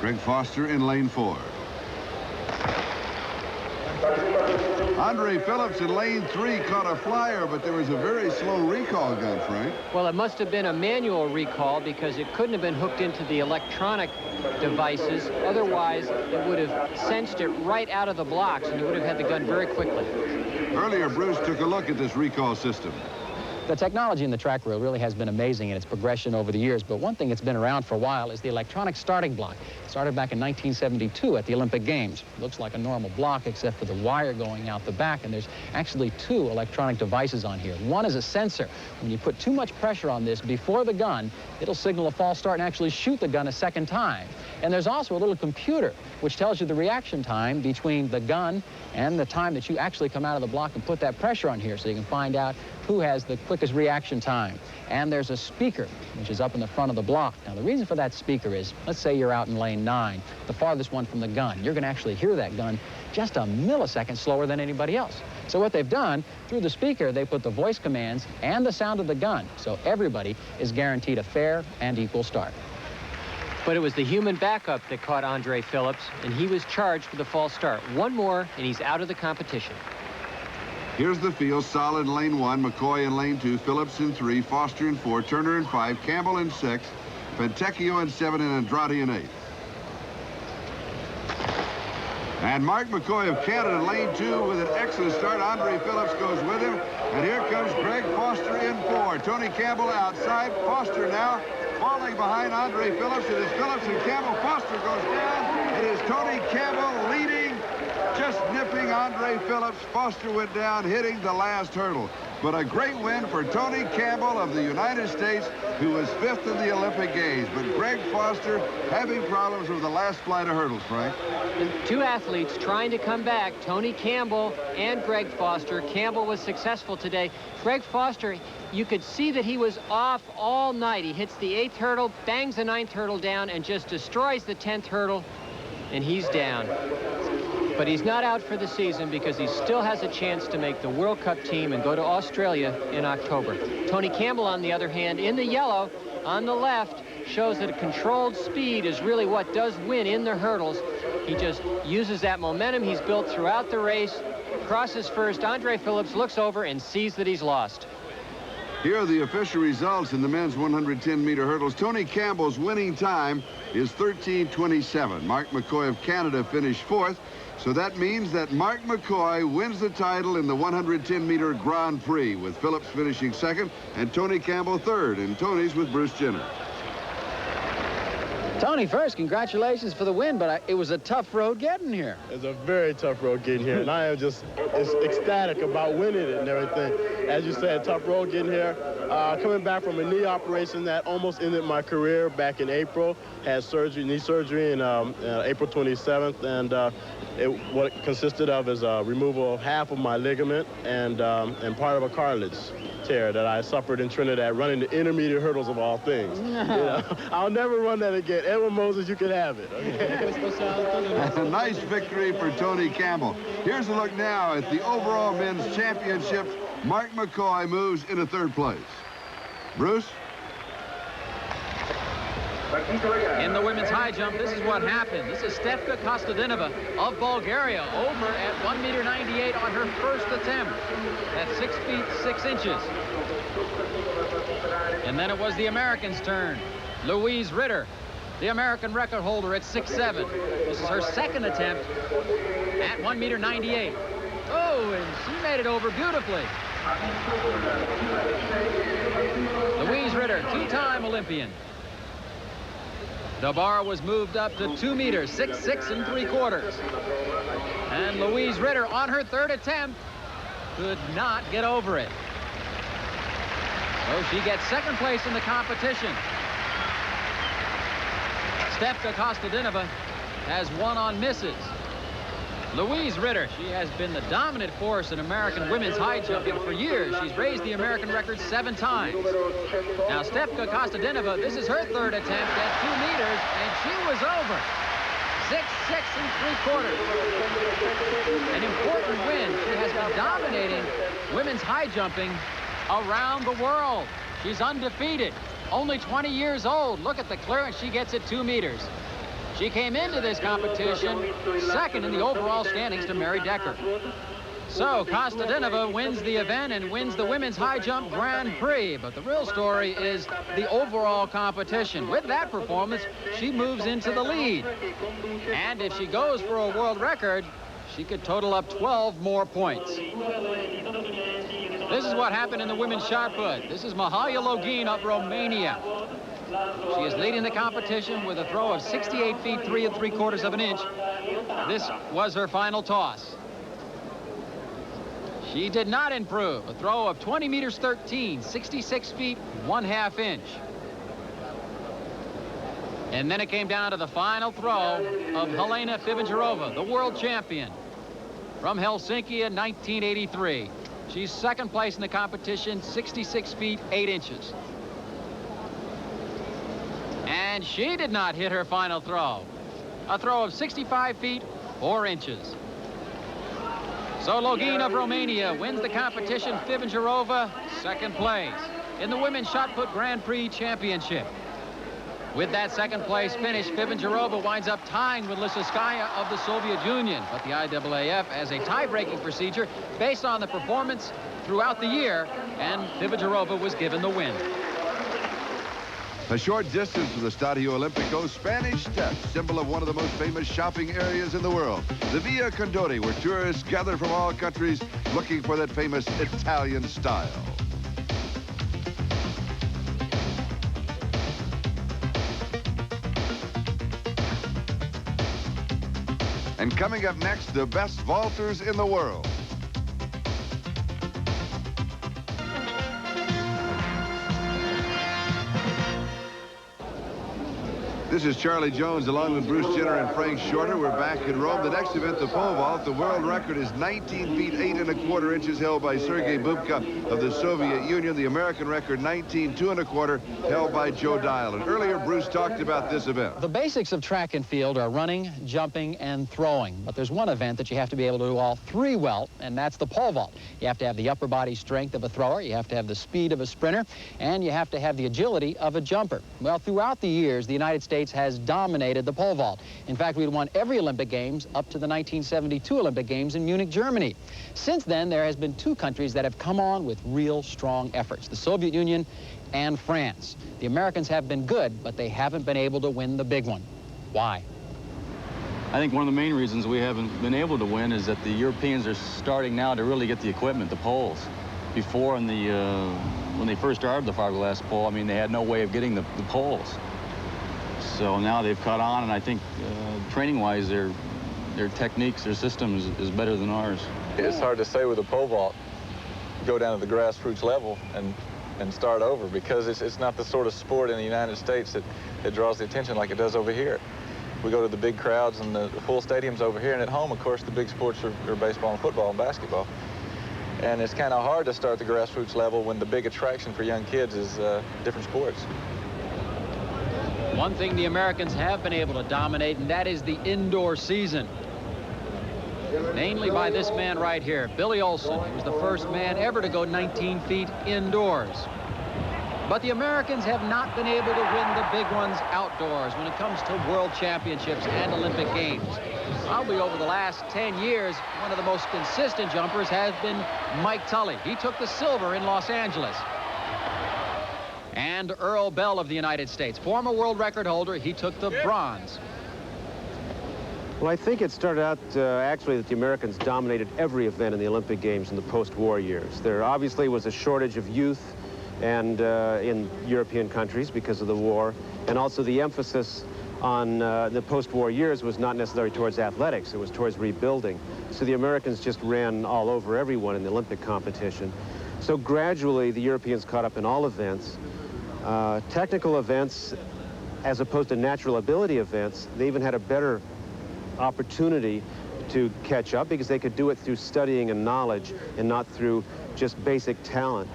Greg Foster in lane 4. Andre Phillips in lane 3 caught a flyer, but there was a very slow recall gun, Frank. Well, it must have been a manual recall because it couldn't have been hooked into the electronic devices. Otherwise, it would have sensed it right out of the blocks, and you would have had the gun very quickly. Earlier, Bruce took a look at this recall system. The technology in the track wheel really has been amazing in its progression over the years, but one thing that's been around for a while is the electronic starting block. It started back in 1972 at the Olympic Games. It looks like a normal block except for the wire going out the back, and there's actually 2 electronic devices on here. One is a sensor. When you put too much pressure on this before the gun, it'll signal a false start and actually shoot the gun a second time. And there's also a little computer which tells you the reaction time between the gun and the time that you actually come out of the block and put that pressure on here so you can find out who has the quickest reaction time. And there's a speaker, which is up in the front of the block. Now, the reason for that speaker is, let's say you're out in lane 9, the farthest one from the gun. You're going to actually hear that gun just a millisecond slower than anybody else. So what they've done, through the speaker, they put the voice commands and the sound of the gun. So everybody is guaranteed a fair and equal start. But it was the human backup that caught Andre Phillips, and he was charged with a false start. One more, and he's out of the competition. Here's the field. Solid in lane 1, McCoy in lane 2, Phillips in 3, Foster in 4, Turner in 5, Campbell in 6, Pentecchio in 7, and Andrade in 8. And Mark McCoy of Canada in lane 2 with an excellent start. Andre Phillips goes with him. And here comes Greg Foster in 4. Tony Campbell outside. Foster now falling behind Andre Phillips. It is Phillips and Campbell. Foster goes down. It is Tony Campbell leading, just nipping Andre Phillips. Foster went down, hitting the last hurdle. But a great win for Tony Campbell of the United States, who was 5th in the Olympic Games. But Greg Foster having problems with the last flight of hurdles, Frank. And 2 athletes trying to come back, Tony Campbell and Greg Foster. Campbell was successful today. Greg Foster, you could see that he was off all night. He hits the 8th hurdle, bangs the 9th hurdle down, and just destroys the 10th hurdle, and he's down. But he's not out for the season because he still has a chance to make the World Cup team and go to Australia in October. Tony Campbell, on the other hand, in the yellow on the left, shows that a controlled speed is really what does win in the hurdles. He just uses that momentum he's built throughout the race, crosses first. Andre Phillips looks over and sees that he's lost. Here are the official results in the men's 110-meter hurdles. Tony Campbell's winning time is 13:27. Mark McCoy of Canada finished 4th. So that means that Mark McCoy wins the title in the 110-meter Grand Prix, with Phillips finishing 2nd and Tony Campbell 3rd. And Tony's with Bruce Jenner. Tony, first, congratulations for the win, but it was a tough road getting here. It's a very tough road getting here, and I am just ecstatic about winning it and everything. As you said, tough road getting here. Coming back from a knee operation that almost ended my career back in April. Had surgery, knee surgery, in April 27th, and what it consisted of is a removal of half of my ligament and part of a cartilage tear that I suffered in Trinidad running the intermediate hurdles of all things. You know, I'll never run that again. Edwin Moses, you can have it. Okay? A nice victory for Tony Campbell. Here's a look now at the overall men's championships. Mark McCoy moves into 3rd place. Bruce? In the women's high jump, this is what happened. This is Stefka Kostadinova of Bulgaria over at 1.98 on her first attempt. That's 6 feet 6 inches. And then it was the Americans' turn. Louise Ritter, the American record holder, at 6'7". This is her 2nd attempt at 1.98 meters. Oh, and she made it over beautifully. Louise Ritter, two-time Olympian. The bar was moved up to 2 meters, 6'6"3/4. And Louise Ritter, on her third attempt, could not get over it. So she gets second place in the competition. Stefka Kostadinova has won on misses. Louise Ritter, she has been the dominant force in American women's high jumping for years. She's raised the American record 7 times. Now, Stefka Kostadinova, this is her third attempt at 2 meters, and she was over. 6'6"3/4. An important win. She has been dominating women's high jumping around the world. She's undefeated, only 20 years old. Look at the clearance she gets at 2 meters. She came into this competition second in the overall standings to Mary Decker. So Kostadinova wins the event and wins the women's high jump Grand Prix. But the real story is the overall competition. With that performance, she moves into the lead. And if she goes for a world record, she could total up 12 more points. This is what happened in the women's shot put. This is Mihaela Login of Romania. She is leading the competition with a throw of 68 feet 3 3/4 of an inch. This was her final toss. She did not improve. A throw of 20 meters 13, 66 feet 1/2 inch. And then it came down to the final throw of Helena Fibanjarova, the world champion from Helsinki in 1983. She's second place in the competition, 66 feet 8 inches. And she did not hit her final throw. A throw of 65 feet 4 inches. So Login of Romania wins the competition. Fibanjarova, second place in the women's shot put Grand Prix championship. With that second place finish, Fibanjarova winds up tying with Lisitskaya of the Soviet Union. But the IAAF has a tie-breaking procedure based on the performance throughout the year, and Fibanjarova was given the win. A short distance from the Stadio Olimpico, Spanish Steps, symbol of one of the most famous shopping areas in the world. The Via Condotti, where tourists gather from all countries looking for that famous Italian style. And coming up next, the best vaulters in the world. This is Charlie Jones along with Bruce Jenner and Frank Shorter. We're back in Rome. The next event, the pole vault. The world record is 19 feet 8 1/4 inches, held by Sergei Bubka of the Soviet Union. The American record, 19 2 1/4, held by Joe Dial. And earlier, Bruce talked about this event. The basics of track and field are running, jumping, and throwing. But there's one event that you have to be able to do all three well, and that's the pole vault. You have to have the upper body strength of a thrower, you have to have the speed of a sprinter, and you have to have the agility of a jumper. Well, throughout the years, the United States has dominated the pole vault. In fact, we'd won every Olympic Games up to the 1972 Olympic Games in Munich, Germany. Since then, there has been 2 countries that have come on with real strong efforts, the Soviet Union and France. The Americans have been good, but they haven't been able to win the big one. Why? I think one of the main reasons we haven't been able to win is that the Europeans are starting now to really get the equipment, the poles. Before, when they first started the fiberglass pole, I mean, they had no way of getting the poles. So now they've caught on, and I think training-wise, their techniques, their system is better than ours. It's hard to say with a pole vault, go down to the grassroots level and start over, because it's not the sort of sport in the United States that draws the attention like it does over here. We go to the big crowds and the full stadiums over here, and at home, of course, the big sports are baseball and football and basketball. And it's kind of hard to start the grassroots level when the big attraction for young kids is different sports. One thing the Americans have been able to dominate, and that is the indoor season. Mainly by this man right here, Billy Olson. He was the first man ever to go 19 feet indoors. But the Americans have not been able to win the big ones outdoors when it comes to world championships and Olympic Games. Probably over the last 10 years, one of the most consistent jumpers has been Mike Tully. He took the silver in Los Angeles. And Earl Bell of the United States, former world record holder, he took the bronze. Well, I think it started out actually that the Americans dominated every event in the Olympic Games in the post-war years. There obviously was a shortage of youth and in European countries because of the war, and also the emphasis on the post-war years was not necessarily towards athletics, it was towards rebuilding. So the Americans just ran all over everyone in the Olympic competition. So gradually the Europeans caught up in all events. Technical events, as opposed to natural ability events, they even had a better opportunity to catch up because they could do it through studying and knowledge and not through just basic talent.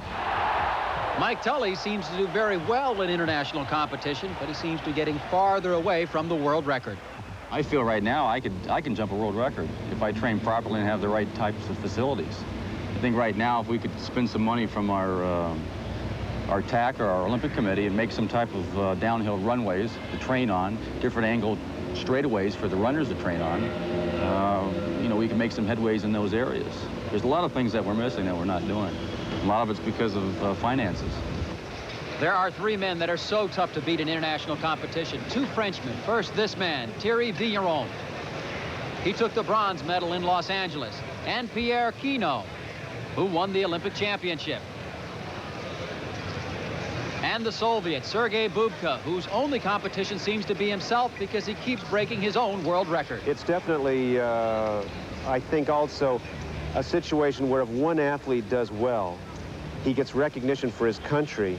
Mike Tully seems to do very well in international competition, but he seems to be getting farther away from the world record. I feel right now I can jump a world record if I train properly and have the right types of facilities. I think right now if we could spend some money from our TAC or our Olympic Committee and make some type of downhill runways to train on, different angle straightaways for the runners to train on, you know, we can make some headways in those areas. There's a lot of things that we're missing that we're not doing. A lot of it's because of finances. There are three men that are so tough to beat in international competition. Two Frenchmen. First, this man, Thierry Villeron. He took the bronze medal in Los Angeles. And Pierre Quinault, who won the Olympic championship. And the Soviet, Sergei Bubka, whose only competition seems to be himself because he keeps breaking his own world record. It's definitely, I think, also a situation where if one athlete does well, he gets recognition for his country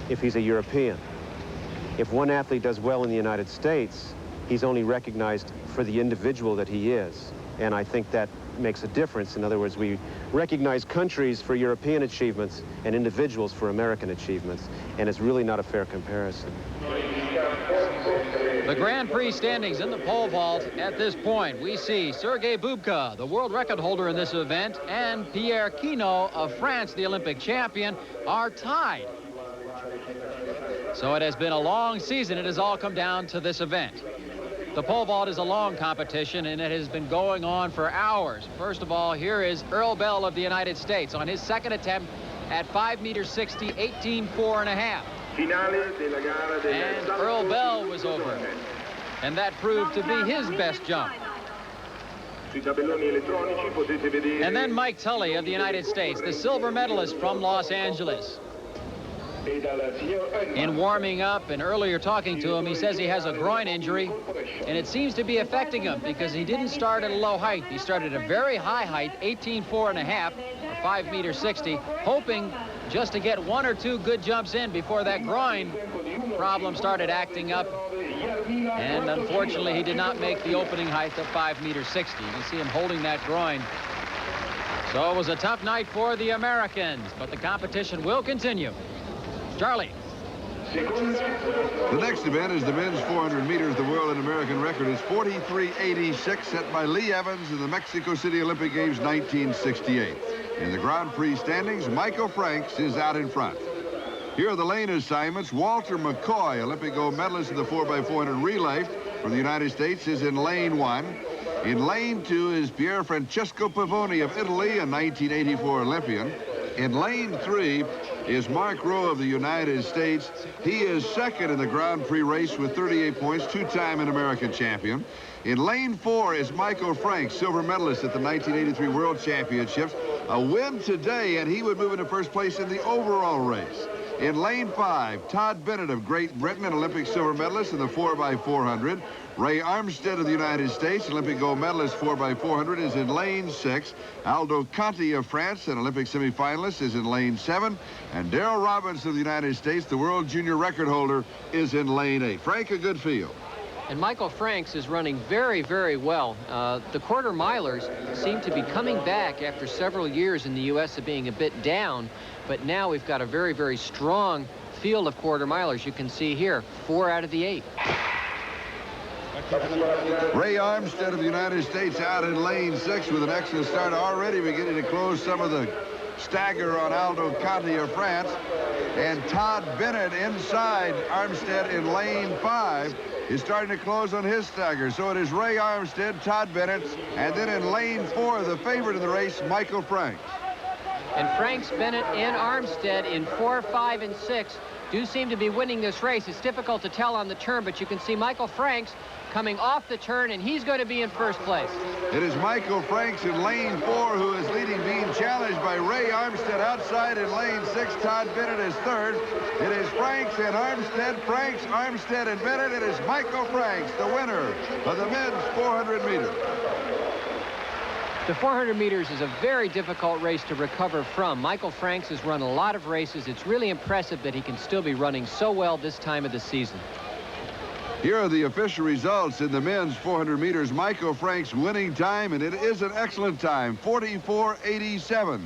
if he's a European. If one athlete does well in the United States, he's only recognized for the individual that he is. And I think that makes a difference. In other words, we recognize countries for European achievements and individuals for American achievements, and it's really not a fair comparison. The Grand Prix standings in the pole vault at this point. We see Sergei Bubka, the world record holder in this event, and Pierre Quinault of France, the Olympic champion, are tied. So it has been a long season. It has all come down to this event. The pole vault is a long competition, and it has been going on for hours. First of all, here is Earl Bell of the United States on his second attempt at 5 meters 60, 18.4½. And Earl Bell was over, and that proved to be his best jump. And then Mike Tully of the United States, the silver medalist from Los Angeles. In warming up and earlier talking to him, he says he has a groin injury, and it seems to be affecting him because he didn't start at a low height. He started at a very high height, 18.4½, or 5 meters 60, hoping just to get one or two good jumps in before that groin problem started acting up. And unfortunately, he did not make the opening height of 5 meters 60. You can see him holding that groin. So it was a tough night for the Americans, but the competition will continue. Charlie. The next event is the men's 400 meters. The world and American record is 43.86, set by Lee Evans in the Mexico City Olympic Games 1968. In the Grand Prix standings, Michael Franks is out in front. Here are the lane assignments. Walter McCoy, Olympic gold medalist in the 4x400 relay from the United States, is in lane 1. In lane 2 is Pier Francesco Pavoni of Italy, a 1984 Olympian. In lane 3 is Mark Rowe of the United States. He is second in the Grand Prix race with 38 points, two-time American champion. In lane 4 is Michael Franks, silver medalist at the 1983 World Championships. A win today, and he would move into first place in the overall race. In lane 5, Todd Bennett of Great Britain, an Olympic silver medalist in the 4x400. Ray Armstead of the United States, Olympic gold medalist 4x400, is in lane 6. Aldo Conti of France, an Olympic semifinalist, is in lane 7. And Darrell Robinson of the United States, the world junior record holder, is in lane 8. Frank, a good field. And Michael Franks is running very, very well. The quarter milers seem to be coming back after several years in the U.S. of being a bit down. But now we've got a very, very strong field of quarter milers. You can see here, 4 out of the 8. Ray Armstead of the United States out in lane 6 with an excellent start, already beginning to close some of the stagger on Aldo Conti of France. And Todd Bennett inside Armstead in lane 5 is starting to close on his stagger. So it is Ray Armstead, Todd Bennett, and then in lane 4, the favorite in the race, Michael Franks. And Franks, Bennett, and Armstead in 4, 5, and 6 do seem to be winning this race. It's difficult to tell on the turn, but you can see Michael Franks coming off the turn, and he's going to be in first place. It is Michael Franks in lane 4 who is leading, being challenged by Ray Armstead outside in lane 6. Todd Bennett is third. It is Franks and Armstead. Franks, Armstead, and Bennett. It is Michael Franks, the winner of the men's 400 meters. The 400 meters is a very difficult race to recover from. Michael Franks has run a lot of races. It's really impressive that he can still be running so well this time of the season. Here are the official results in the men's 400 meters. Michael Franks' winning time, and it is an excellent time, 44.87.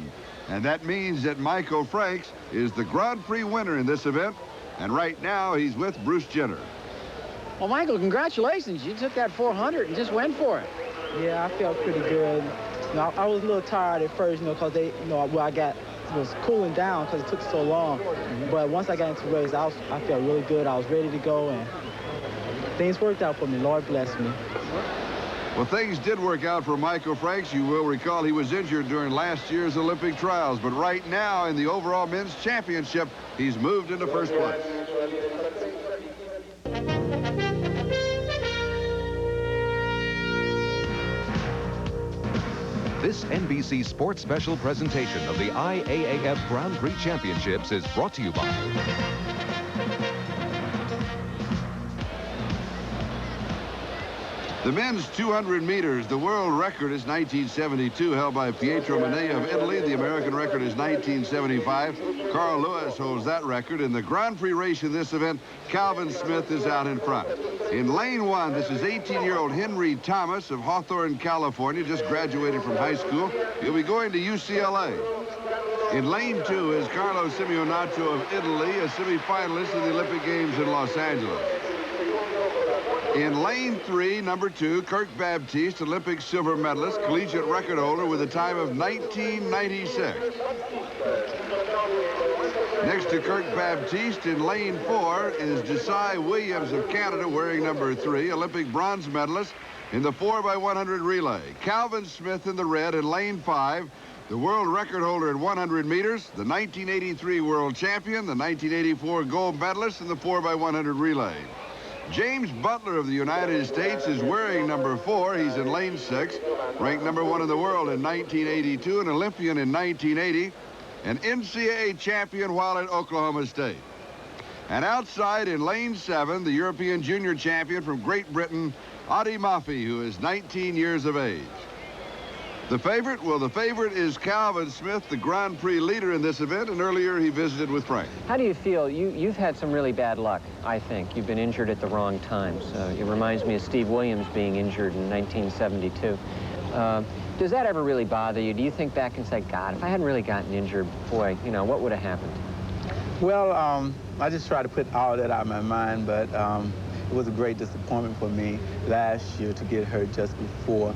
And that means that Michael Franks is the Grand Prix winner in this event. And right now, he's with Bruce Jenner. Well, Michael, congratulations. You took that 400 and just went for it. Yeah, I felt pretty good. You know, I was a little tired at first, you know, because where I got was cooling down because it took so long. But once I got into the race, I felt really good. I was ready to go, and things worked out for me. Lord bless me. Well, things did work out for Michael Franks. You will recall he was injured during last year's Olympic trials, but right now in the overall men's championship, he's moved into first place. This NBC Sports Special presentation of the IAAF Grand Prix Championships is brought to you by the men's 200 meters. The world record is 1972, held by Pietro Manea of Italy. The American record is 1975. Carl Lewis holds that record. In the Grand Prix race in this event, Calvin Smith is out in front. In lane 1, this is 18-year-old Henry Thomas of Hawthorne, California, just graduated from high school. He'll be going to UCLA. In lane 2 is Carlo Simeonaccio of Italy, a semifinalist in the Olympic Games in Los Angeles. In lane 3, number 2, Kirk Baptiste, Olympic silver medalist, collegiate record holder with a time of 1996. Next to Kirk Baptiste in lane 4 is Desai Williams of Canada, wearing number 3, Olympic bronze medalist in the 4x100 relay. Calvin Smith in the red in lane 5, the world record holder in 100 meters, the 1983 world champion, the 1984 gold medalist in the 4x100 relay. James Butler of the United States is wearing number 4. He's in lane 6, ranked number 1 in the world in 1982, an Olympian in 1980, an NCAA champion while at Oklahoma State. And outside in lane 7, the European junior champion from Great Britain, Adi Mafi, who is 19 years of age. The favorite? Well, the favorite is Calvin Smith, the Grand Prix leader in this event, and earlier he visited with Frank. How do you feel? You've had some really bad luck, I think. You've been injured at the wrong times. It reminds me of Steve Williams being injured in 1972. Does that ever really bother you? Do you think back and say, God, if I hadn't really gotten injured, boy, you know, what would have happened? Well, I just try to put all that out of my mind, but it was a great disappointment for me last year to get hurt just before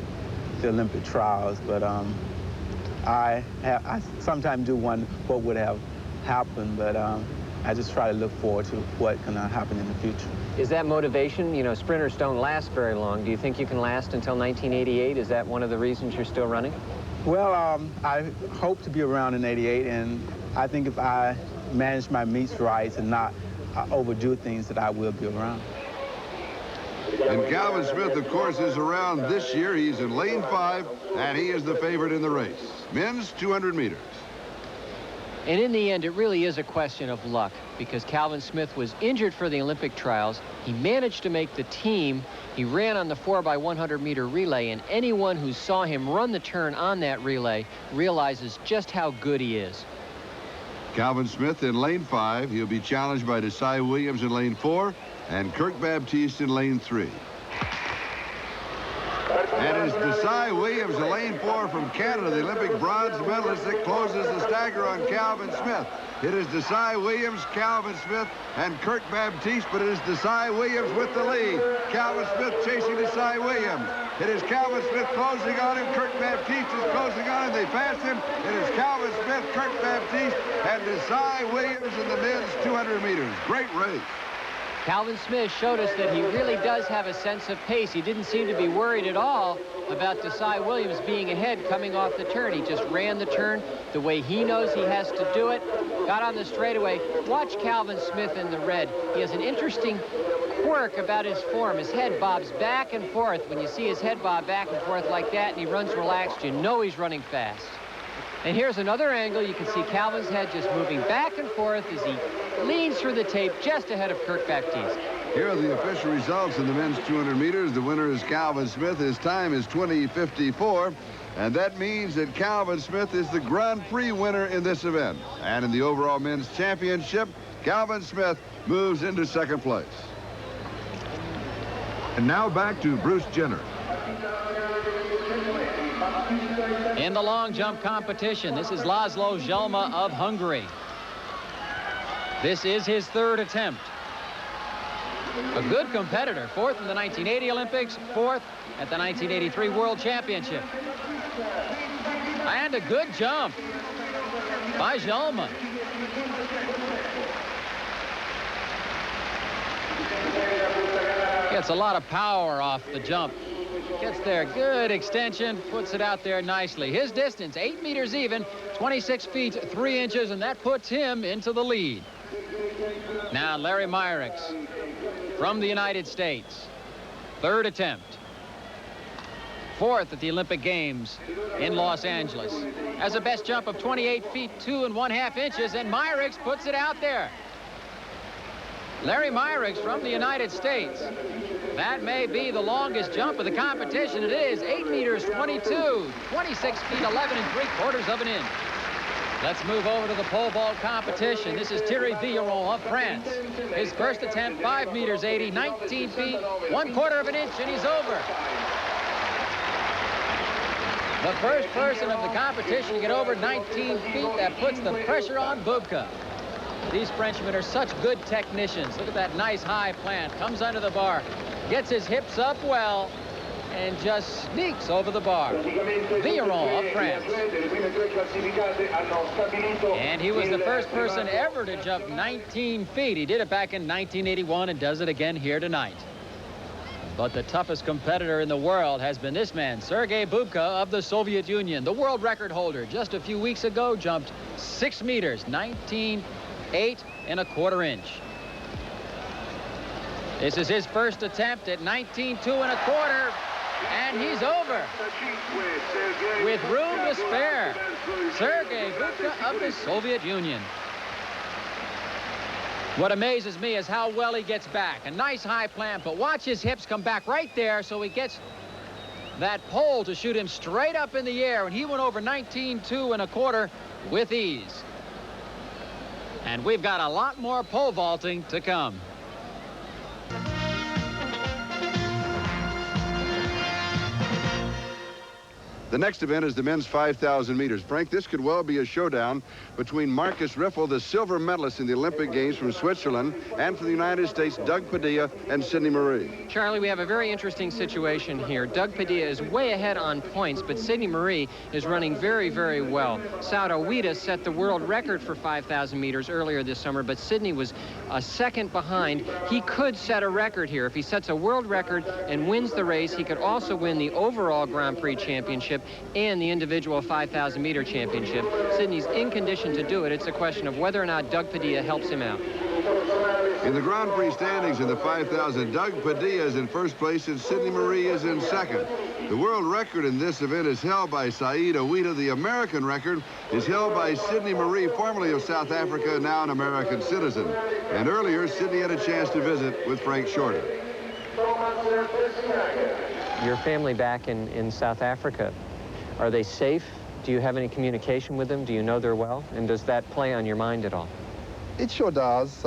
the Olympic trials, but I sometimes do wonder what would have happened, but I just try to look forward to what can happen in the future. Is that motivation? You know, sprinters don't last very long. Do you think you can last until 1988? Is that one of the reasons you're still running? Well, I hope to be around in 88, and I think if I manage my meets right and not overdo things, that I will be around. And Calvin Smith, of course, is around this year. He's in lane 5, and he is the favorite in the race. Men's 200 meters. And in the end, it really is a question of luck, because Calvin Smith was injured for the Olympic trials. He managed to make the team. He ran on the 4x100 meter relay, and anyone who saw him run the turn on that relay realizes just how good he is. Calvin Smith in lane 5. He'll be challenged by Desai Williams in lane 4. And Kirk Baptiste in lane 3. And it's Desai Williams in lane 4 from Canada, the Olympic bronze medalist, that closes the stagger on Calvin Smith. It is Desai Williams, Calvin Smith, and Kirk Baptiste, but it is Desai Williams with the lead. Calvin Smith chasing Desai Williams. It is Calvin Smith closing on him. Kirk Baptiste is closing on him. They pass him. It is Calvin Smith, Kirk Baptiste, and Desai Williams in the men's 200 meters. Great race. Calvin Smith showed us that he really does have a sense of pace. He didn't seem to be worried at all about Desai Williams being ahead coming off the turn. He just ran the turn the way he knows he has to do it. Got on the straightaway. Watch Calvin Smith in the red. He has an interesting quirk about his form. His head bobs back and forth. When you see his head bob back and forth like that and he runs relaxed, you know he's running fast. And here's another angle. You can see Calvin's head just moving back and forth as he leans through the tape just ahead of Kirk Baptiste. Here are the official results in the men's 200 meters. The winner is Calvin Smith. His time is 20:54. And that means that Calvin Smith is the Grand Prix winner in this event. And in the overall men's championship, Calvin Smith moves into second place. And now back to Bruce Jenner. In the long jump competition, this is Laszlo Jelma of Hungary. This is his third attempt. A good competitor, fourth in the 1980 Olympics, fourth at the 1983 World Championship. And a good jump by Jelma. Gets a lot of power off the jump. Gets there, good extension, puts it out there nicely. His distance, 8 meters even, 26 feet 3 inches, and that puts him into the lead. Now Larry Myrick's from the United States. Third attempt. Fourth at the Olympic Games in Los Angeles. Has a best jump of 28 feet 2 1/2 inches, and Myrick's puts it out there. Larry Myrick's from the United States. That may be the longest jump of the competition. It is 8 meters 22, 26 feet 11 3/4 of an inch. Let's move over to the pole vault competition. This is Thierry Villeron of France. His first attempt, 5 meters 80, 19 feet 1/4 of an inch, and he's over. The first person of the competition to get over 19 feet, that puts the pressure on Bubka. These Frenchmen are such good technicians. Look at that nice high plant. Comes under the bar, gets his hips up well, and just sneaks over the bar. Villeron of France. And he was the first person ever to jump 19 feet. He did it back in 1981 and does it again here tonight. But the toughest competitor in the world has been this man, Sergei Bubka of the Soviet Union. The world record holder just a few weeks ago jumped 6 meters, 19.8 1/4 inch. This is his first attempt at 19.2 1/4, and he's over with room to spare. Sergei Bubka of the Soviet Union. What amazes me is how well he gets back. A nice high plant, but watch his hips come back right there, so he gets that pole to shoot him straight up in the air, and he went over 19.2 1/4 with ease. And we've got a lot more pole vaulting to come. The next event is the men's 5,000 meters. Frank, this could well be a showdown between Marcus Riffel, the silver medalist in the Olympic Games from Switzerland, and from the United States, Doug Padilla and Sidney Marie. Charlie, we have a very interesting situation here. Doug Padilla is way ahead on points, but Sidney Marie is running very, very well. Sauda Wida set the world record for 5,000 meters earlier this summer, but Sidney was a second behind. He could set a record here. If he sets a world record and wins the race, he could also win the overall Grand Prix championship and the individual 5,000 meter championship. Sidney's in condition to do it. It's a question of whether or not Doug Padilla helps him out. In the Grand Prix standings in the 5,000, Doug Padilla is in first place and Sidney Marie is in second. The world record in this event is held by Sauda Wida. The American record is held by Sidney Marie, formerly of South Africa, now an American citizen. And earlier, Sidney had a chance to visit with Frank Shorter. Your family back in South Africa, are they safe? Do you have any communication with them? Do you know they're well? And does that play on your mind at all? It sure does.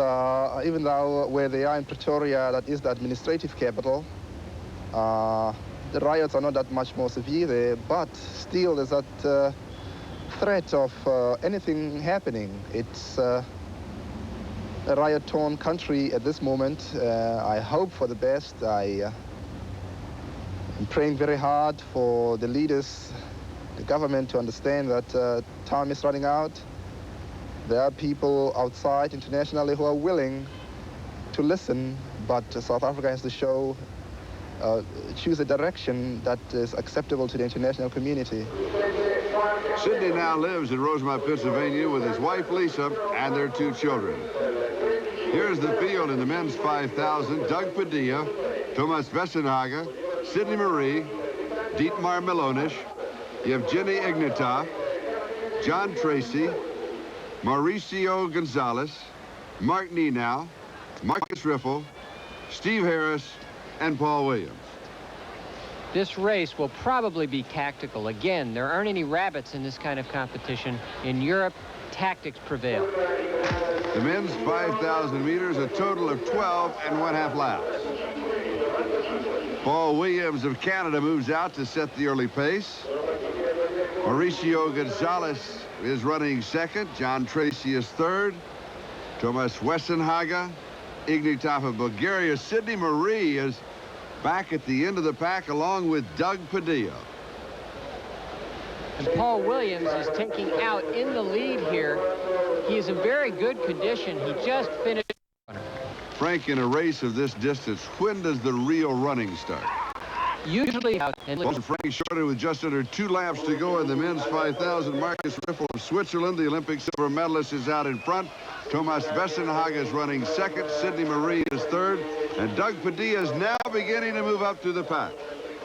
Even though where they are in Pretoria, that is the administrative capital, the riots are not that much more severe there, but still there's that threat of anything happening. It's a riot-torn country at this moment. I hope for the best. I'm praying very hard for the leaders, the government, to understand that time is running out. There are people outside internationally who are willing to listen, but South Africa has to choose a direction that is acceptable to the international community. Sidney now lives in Rosemont, Pennsylvania with his wife Lisa and their 2 children. Here's the field in the men's 5,000. Doug Padilla, Thomas Vessenhager, Sidney Marie, Dietmar Milonisch, Evgeny Ignatov, John Tracy, Mauricio Gonzalez, Mark Nenow, Marcus Riffle, Steve Harris, and Paul Williams. This race will probably be tactical. Again, there aren't any rabbits in this kind of competition. In Europe, tactics prevail. The men's 5,000 meters, a total of 12 1/2 laps. Paul Williams of Canada moves out to set the early pace. Mauricio Gonzalez is running second. John Tracy is third. Thomas Vessenhager, Ignatov of Bulgaria. Sidney Marie is back at the end of the pack along with Doug Padilla. And Paul Williams is taking out in the lead here. He is in very good condition. He just finished. Frank, in a race of this distance, when does the real running start? Usually out. Well, Frank shorted with just under 2 laps to go in the men's 5,000. Marcus Riffle of Switzerland, the Olympic silver medalist, is out in front. Thomas Vessenhager is running second. Sidney Marie is third. And Doug Padilla is now beginning to move up to the pack.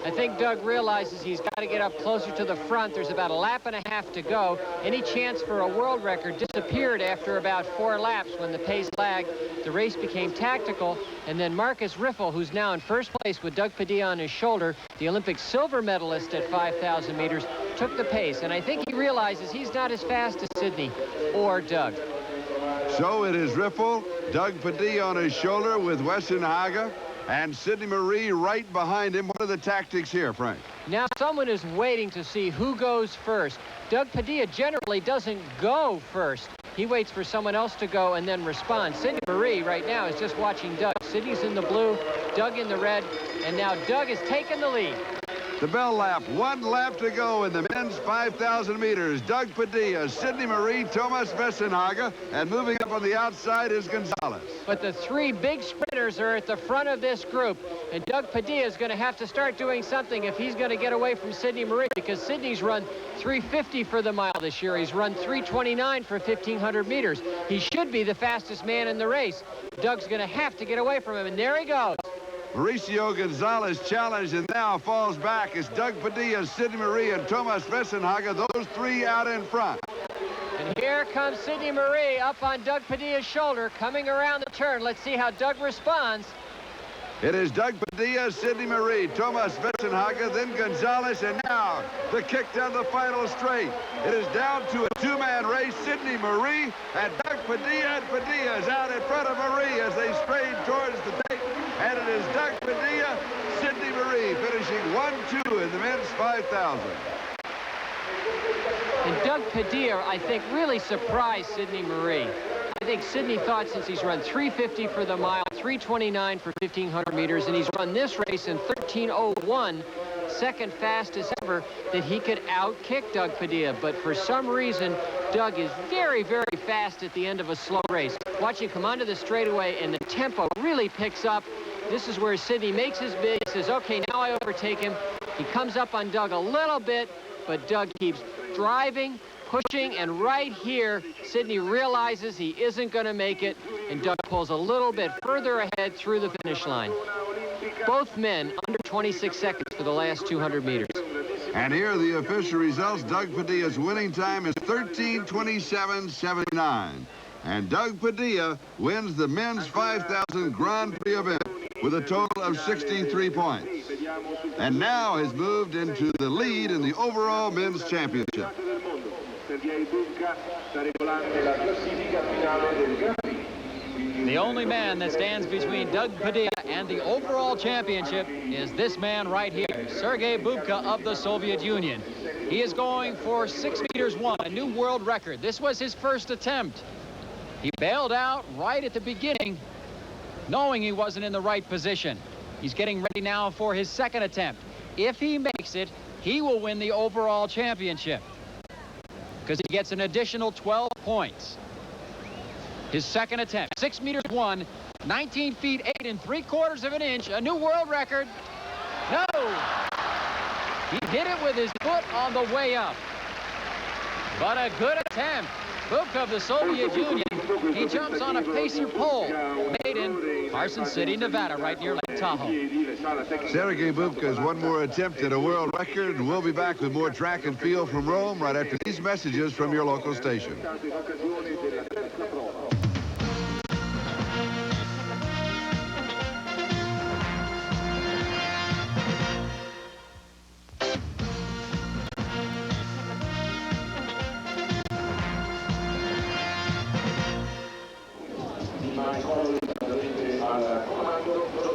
I think Doug realizes he's got to get up closer to the front. There's about 1.5 laps to go. Any chance for a world record disappeared after about 4 laps when the pace lagged. The race became tactical, and then Marcus Riffle, who's now in first place with Doug Padilla on his shoulder, the Olympic silver medalist at 5,000 meters, took the pace. And I think he realizes he's not as fast as Sidney or Doug. So it is Riffle, Doug Padilla on his shoulder with Vessenhager, and Sidney Marie right behind him. What are the tactics here, Frank? Now someone is waiting to see who goes first. Doug Padilla generally doesn't go first. He waits for someone else to go and then respond. Sidney Marie right now is just watching Doug. Sidney's in the blue, Doug in the red, and now Doug has taken the lead. The bell lap, 1 lap to go in the men's 5,000 meters. Doug Padilla, Sidney Marie, Thomas Vessenhager, and moving up on the outside is Gonzalez. But the 3 big sprinters are at the front of this group, and Doug Padilla is going to have to start doing something if he's going to get away from Sidney Marie, because Sidney's run 3:50 for the mile this year. He's run 3:29 for 1,500 meters. He should be the fastest man in the race. Doug's going to have to get away from him, and there he goes. Mauricio Gonzalez challenged and now falls back. It's Doug Padilla, Sidney Marie, and Thomas Vessenhager, those 3 out in front. And here comes Sidney Marie up on Doug Padilla's shoulder, coming around the turn. Let's see how Doug responds. It is Doug Padilla, Sidney Marie, Thomas Vessenhager, then Gonzalez, and now the kick down the final straight. It is down to a 2-man race. Sidney Marie and Doug Padilla, and Padilla is out in front of Marie as they strain towards the tape. And it is Doug Padilla, Sidney Marie finishing 1-2 in the men's 5,000. And Doug Padilla, I think, really surprised Sidney Marie. I think Sidney thought, since he's run 3:50 for the mile, 3:29 for 1,500 meters, and he's run this race in 13:01, second fastest ever, that he could outkick Doug Padilla. But for some reason, Doug is very, very fast at the end of a slow race. Watch him come onto the straightaway, and the tempo really picks up. This is where Sidney makes his bid. He says, okay, now I overtake him. He comes up on Doug a little bit, but Doug keeps driving, pushing, and right here, Sidney realizes he isn't going to make it, and Doug pulls a little bit further ahead through the finish line. Both men under 26 seconds for the last 200 meters. And here are the official results. Doug Padilla's winning time is 13:27.79. And Doug Padilla wins the men's 5,000 Grand Prix event with a total of 63 points. And now has moved into the lead in the overall men's championship. The only man that stands between Doug Padilla and the overall championship is this man right here, Sergei Bubka of the Soviet Union. He is going for 6'1", a new world record. This was his first attempt. He bailed out right at the beginning, knowing he wasn't in the right position. He's getting ready now for his second attempt. If he makes it, he will win the overall championship, because he gets an additional 12 points. His second attempt, 6'1", 19 feet 8 3/4 of an inch, a new world record. No! He hit it with his foot on the way up. But a good attempt. Bubka of the Soviet Union. He jumps on a pacer pole made in Carson City, Nevada, right near Lake Tahoe. Sergei Bubka's one more attempt at a world record, and we'll be back with more track and field from Rome right after these messages from your local station.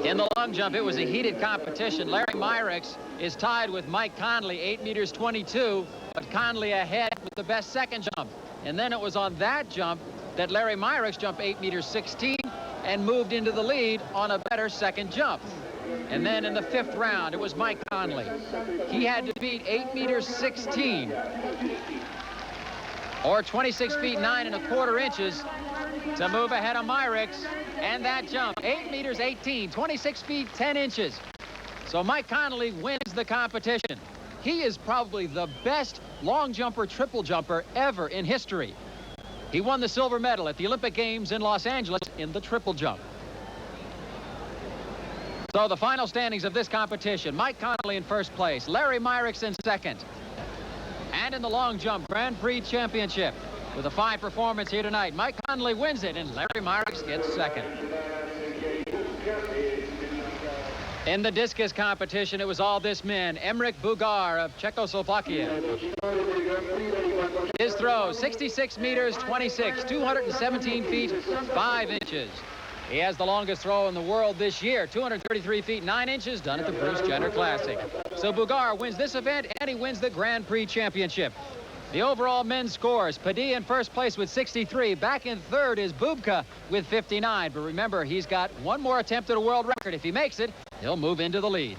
In the long jump, it was a heated competition. Larry Myrick's is tied with Mike Conley, 8 meters 22, but Conley ahead with the best second jump. And then it was on that jump that Larry Myrick's jumped 8 meters 16 and moved into the lead on a better second jump. And then in the 5th round, it was Mike Conley. He had to beat 8 meters 16, or 26 feet 9 1/4 inches, to move ahead of Myrick's. And that jump, 8 meters 18, 26 feet 10 inches. So Mike Conley wins the competition. He is probably the best long jumper, triple jumper ever in history. He won the silver medal at the Olympic Games in Los Angeles in the triple jump. So the final standings of this competition: Mike Conley in first place, Larry Myrick's in second. And in the long jump Grand Prix championship, with a fine performance here tonight, Mike Conley wins it and Larry Myrick gets second. In the discus competition, it was all this men. Emmerich Bugar of Czechoslovakia. His throw, 66 meters 26, 217 feet 5 inches. He has the longest throw in the world this year, 233 feet 9 inches, done at the Bruce Jenner Classic. So Bugar wins this event and he wins the Grand Prix championship. The overall men's scores: Padilla in first place with 63. Back in third is Bubka with 59. But remember, he's got one more attempt at a world record. If he makes it, he'll move into the lead.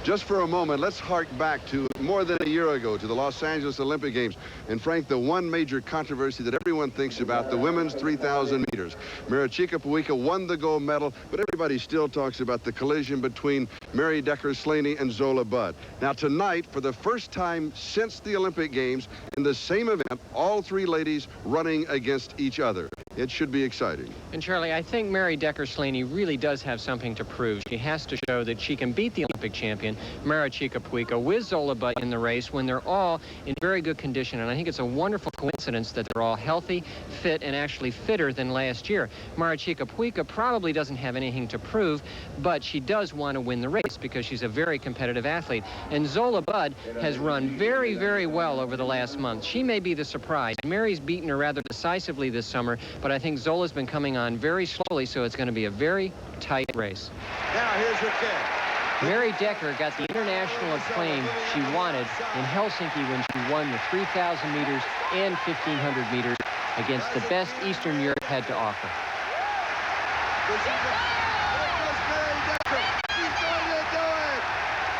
Just for a moment, let's hark back to more than a year ago, to the Los Angeles Olympic Games. And Frank, the one major controversy that everyone thinks about, the women's 3,000 meters. Marichika Puica won the gold medal, but everybody still talks about the collision between Mary Decker Slaney and Zola Budd. Now tonight, for the first time since the Olympic Games, in the same event, all three ladies running against each other. It should be exciting. And Charlie, I think Mary Decker Slaney really does have something to prove. She has to show that she can beat the Olympic champion, Marichika Puica, with Zola Budd in the race when they're all in very good condition. And I think it's a wonderful coincidence that they're all healthy, fit, and actually fitter than last year. Marichika Puica probably doesn't have anything to prove, but she does want to win the race because she's a very competitive athlete. And Zola Budd has run very, very well over the last month. She may be the surprise. Mary's beaten her rather decisively this summer, but I think Zola's been coming on very slowly, so it's going to be a very tight race. Now here's her kick. Mary Decker got the international acclaim she wanted in Helsinki when she won the 3,000 meters and 1,500 meters against the best Eastern Europe had to offer. She's going to do it!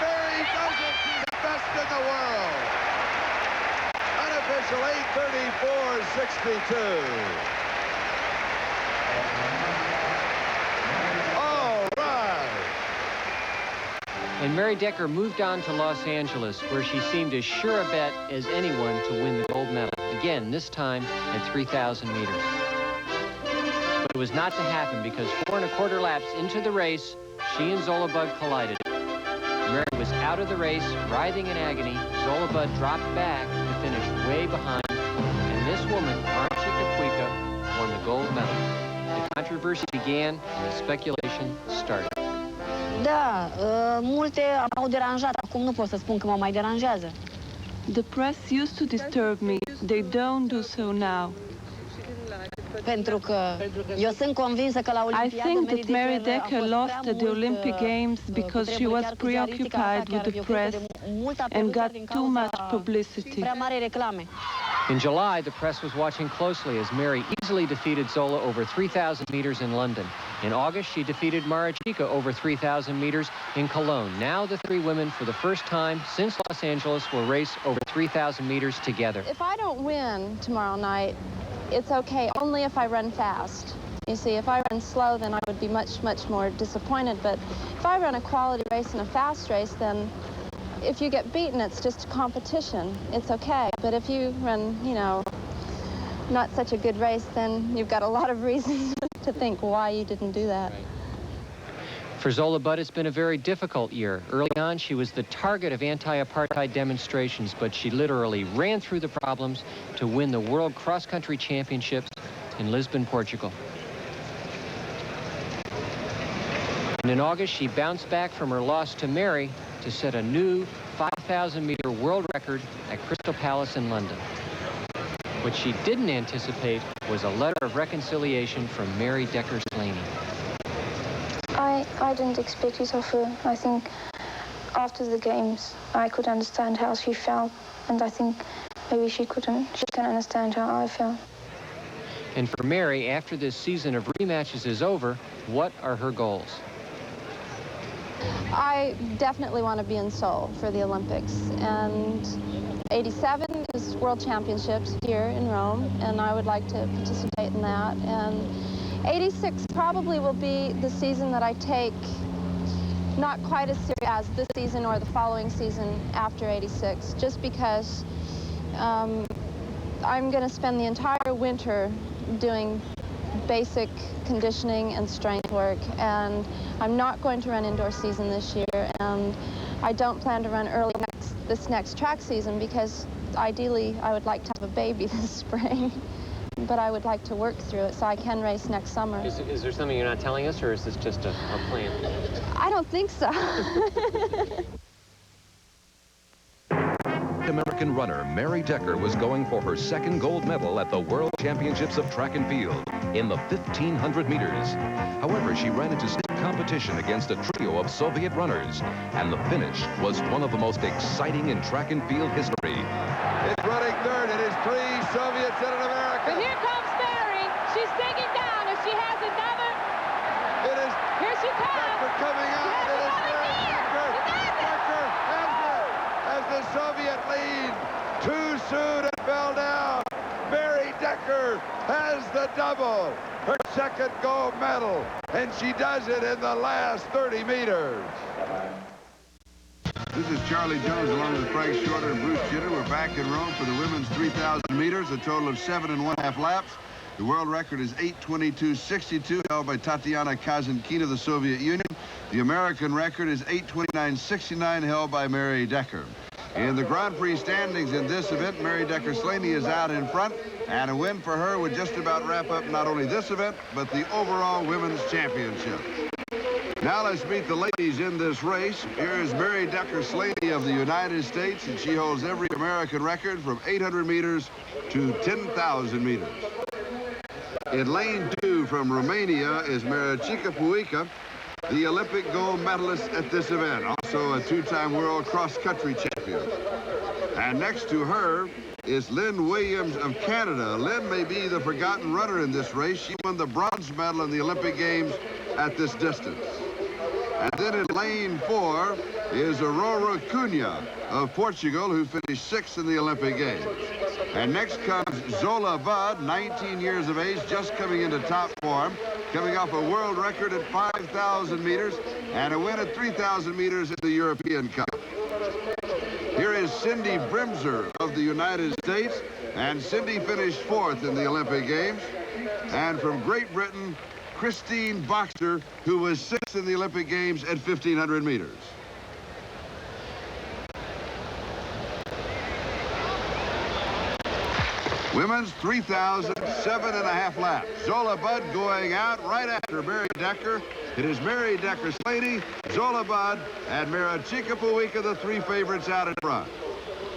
Mary does it! She's the best in the world! Unofficial 8:34.62. And Mary Decker moved on to Los Angeles, where she seemed as sure a bet as anyone to win the gold medal. Again, this time at 3,000 meters. But it was not to happen because 4 1/4 laps into the race, she and Zola Budd collided. Mary was out of the race, writhing in agony. Zola Budd dropped back to finish way behind. And this woman, Marichika Puica, won the gold medal. The controversy began and the speculation started. Da, multe m-au deranjat. Acum nu pot să spun că mă mai deranjează. The press used to disturb me. They don't do so now. Pentru că eu sunt convinsă că la Olimpiadă I think that Mary Decker lost at the Olympic Games because she was preoccupied with the press and got too much publicity. Prea mare reclame. In July, the press was watching closely as Mary easily defeated Zola over 3,000 meters in London. In August, she defeated Marichika over 3,000 meters in Cologne. Now the three women, for the first time since Los Angeles, will race over 3,000 meters together. If I don't win tomorrow night, it's okay, only if I run fast. You see, if I run slow, then I would be much, much more disappointed. But if I run a quality race and a fast race, then if you get beaten, it's just a competition. It's okay. But if you run, you know, not such a good race, then you've got a lot of reasons to think why you didn't do that. Right. For Zola Budd, it's been a very difficult year. Early on, she was the target of anti-apartheid demonstrations, but she literally ran through the problems to win the World Cross Country Championships in Lisbon, Portugal. And in August, she bounced back from her loss to Mary to set a new 5,000-meter world record at Crystal Palace in London. What she didn't anticipate was a letter of reconciliation from Mary Decker Slaney. I didn't expect it of her. I think after the games, I could understand how she felt, and I think maybe she can understand how I felt. And for Mary, after this season of rematches is over, what are her goals? I definitely want to be in Seoul for the Olympics, and 87 is World Championships here in Rome, and I would like to participate in that. And 86 probably will be the season that I take not quite as serious as this season or the following season after 86, just because I'm going to spend the entire winter doing basic conditioning and strength work, and I'm not going to run indoor season this year, and I don't plan to run early this next track season because ideally I would like to have a baby this spring. But I would like to work through it so I can race next summer. Is there something you're not telling us, or is this just a plan? I don't think so. American runner Mary Decker was going for her second gold medal at the World Championships of Track and Field in the 1,500 meters. However, she ran into stiff competition against a trio of Soviet runners, and the finish was one of the most exciting in track and field history. It's running third. It is 3 Soviets and an American. But here comes Mary. She's digging down. If she has another. It is. Here she comes. Decker coming out. It is Mary Decker. Decker has it as the Soviet lead. Too soon and fell down. Mary Decker has the double. Her second gold medal. And she does it in the last 30 meters. This is Charlie Jones along with Frank Shorter and Bruce Jitter. We're back in Rome for the women's 3,000 meters, a total of 7 1/2 laps. The world record is 8:22.62, held by Tatiana Kazankina of the Soviet Union. The American record is 8:29.69, held by Mary Decker. In the Grand Prix standings in this event, Mary Decker Slaney is out in front, and a win for her would just about wrap up not only this event, but the overall women's championship. Now let's meet the ladies in this race. Here is Mary Decker Slaney of the United States, and she holds every American record from 800 meters to 10,000 meters. In lane 2 from Romania is Maricica Puica, the Olympic gold medalist at this event, also a 2-time world cross-country champion. And next to her is Lynn Williams of Canada. Lynn may be the forgotten runner in this race. She won the bronze medal in the Olympic Games at this distance. And then in lane 4 is Aurora Cunha of Portugal, who finished 6th in the Olympic Games. And next comes Zola Budd, 19 years of age, just coming into top form, coming off a world record at 5,000 meters and a win at 3,000 meters in the European Cup. Here is Cindy Brimser of the United States, and Cindy finished 4th in the Olympic Games. And from Great Britain, Christine Boxer, who was 6th in the Olympic Games at 1,500 meters. Women's 3,000, 7 1/2 laps. Zola Budd going out right after Mary Decker. It is Mary Decker Slaney, Zola Budd, and Maricica Puica, the 3 favorites out in front.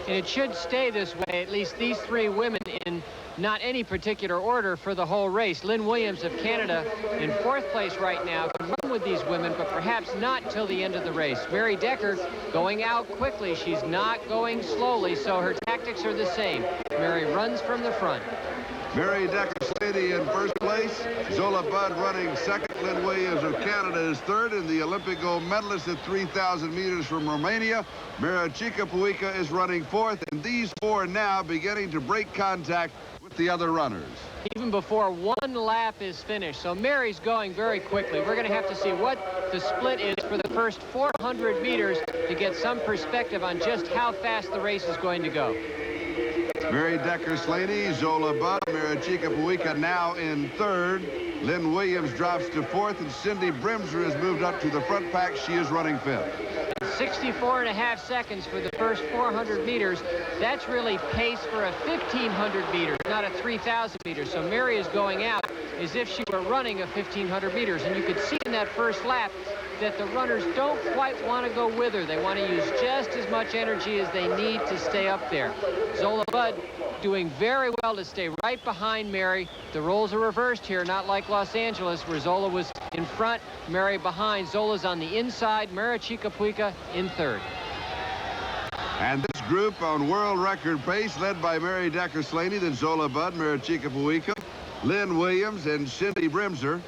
And it should stay this way, at least these 3 women in not any particular order for the whole race. Lynn Williams of Canada in 4th place right now can run with these women, but perhaps not till the end of the race. Mary Decker going out quickly. She's not going slowly, so her tactics are the same. Mary runs from the front. Mary Decker Slaney in 1st place. Zola Budd running 2nd. Lynn Williams of Canada is 3rd. And the Olympic gold medalist at 3,000 meters from Romania, Maricica Puica, is running 4th. And these 4 now beginning to break contact with the other runners. Even before 1 lap is finished. So Mary's going very quickly. We're going to have to see what the split is for the first 400 meters to get some perspective on just how fast the race is going to go. Mary Decker Slaney, Zola Budd, Marichika Puika now in third. Lynn Williams drops to fourth, and Cindy Brimser has moved up to the front pack. She is running fifth. 64.5 seconds for the first 400 meters. That's really pace for a 1,500 meters, not a 3,000 meters. So Mary is going out as if she were running a 1,500 meters. And you could see in that first lap that the runners don't quite want to go with her. They want to use just as much energy as they need to stay up there. Zola Budd doing very well to stay right behind Mary. The roles are reversed here, not like Los Angeles, where Zola was in front, Mary behind. Zola's on the inside, Marichika Puika in third. And this group on world record pace, led by Mary Decker Slaney, then Zola Budd, Marichika Puika, Lynn Williams, and Cindy Brimser.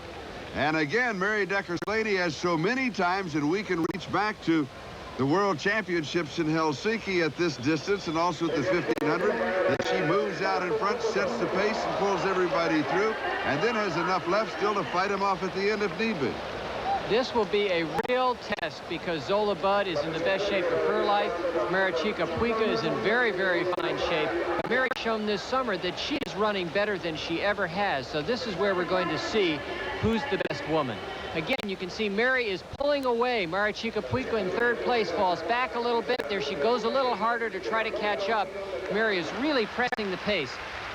And again, Mary Decker Slaney, as so many times, and we can reach back to the World Championships in Helsinki at this distance and also at the 1,500, that she moves out in front, sets the pace, and pulls everybody through, and then has enough left still to fight them off at the end if need be. This will be a real test because Zola Budd is in the best shape of her life. Marichika Puika is in very, very fine shape. Mary's shown this summer that she is running better than she ever has. So this is where we're going to see who's the best woman. Again, you can see Mary is pulling away. Marichika Puika in third place falls back a little bit. There she goes a little harder to try to catch up. Mary is really pressing the pace.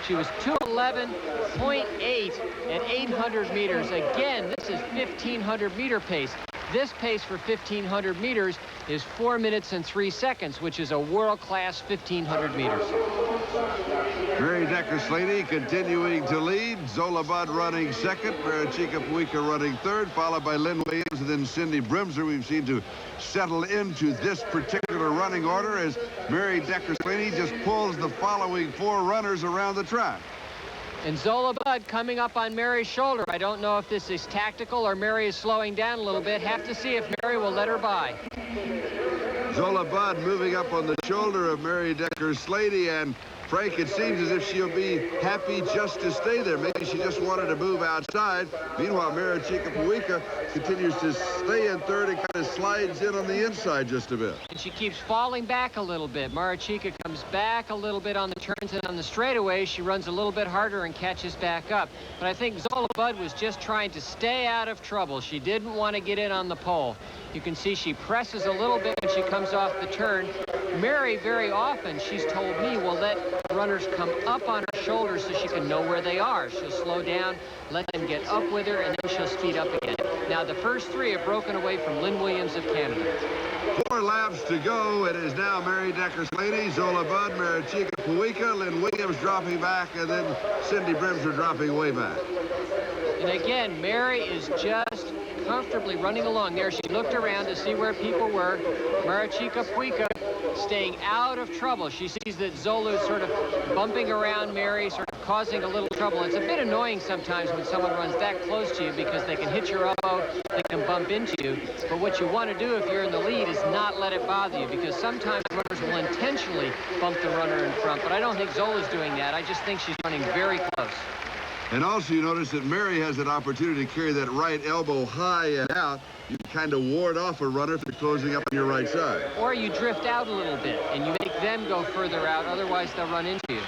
She was 2:11.8 at 800 meters. Again, this is 1,500 meter pace. This pace for 1,500 meters is 4 minutes and 3 seconds, which is a world-class 1,500 meters. Mary Decker Slaney continuing to lead. Zola Budd running second. Marichika Puika running third, followed by Lynn Williams and then Cindy Brimser. We've seen to settle into this particular running order as Mary Decker Slaney just pulls the following four runners around the track. And Zola Budd coming up on Mary's shoulder. I don't know if this is tactical or Mary is slowing down a little bit. Have to see if Mary will let her by. Zola Budd moving up on the shoulder of Mary Decker Slaney, and Frank, it seems as if she'll be happy just to stay there. Maybe she just wanted to move outside. Meanwhile, Marichika Puika continues to stay in third and kind of slides in on the inside just a bit. And she keeps falling back a little bit. Marichika comes back a little bit on the turns, and on the straightaway, she runs a little bit harder and catches back up. But I think Zola Budd was just trying to stay out of trouble. She didn't want to get in on the pole. You can see she presses a little bit when she comes off the turn. Mary, very often, she's told me, will let runners come up on her shoulders so she can know where they are. She'll slow down, let them get up with her, and then she'll speed up again. Now, the first three have broken away from Lynn Williams of Canada. 4 laps to go. It is now Mary Decker Slaney, Zola Budd, Marichika Puika, Lynn Williams dropping back, and then Cindy Brimser dropping way back. And again, Mary is just comfortably running along there. She looked around to see where people were. Marichika Puika staying out of trouble. She sees that Zola is sort of bumping around Mary, sort of causing a little trouble. It's a bit annoying sometimes when someone runs that close to you because they can hit your elbow, they can bump into you. But what you want to do if you're in the lead is not let it bother you, because sometimes runners will intentionally bump the runner in front. But I don't think Zola's doing that. I just think she's running very close. And also you notice that Mary has an opportunity to carry that right elbow high and out. You can kind of ward off a runner if they're closing up on your right side. Or you drift out a little bit and you make them go further out, otherwise they'll run into you.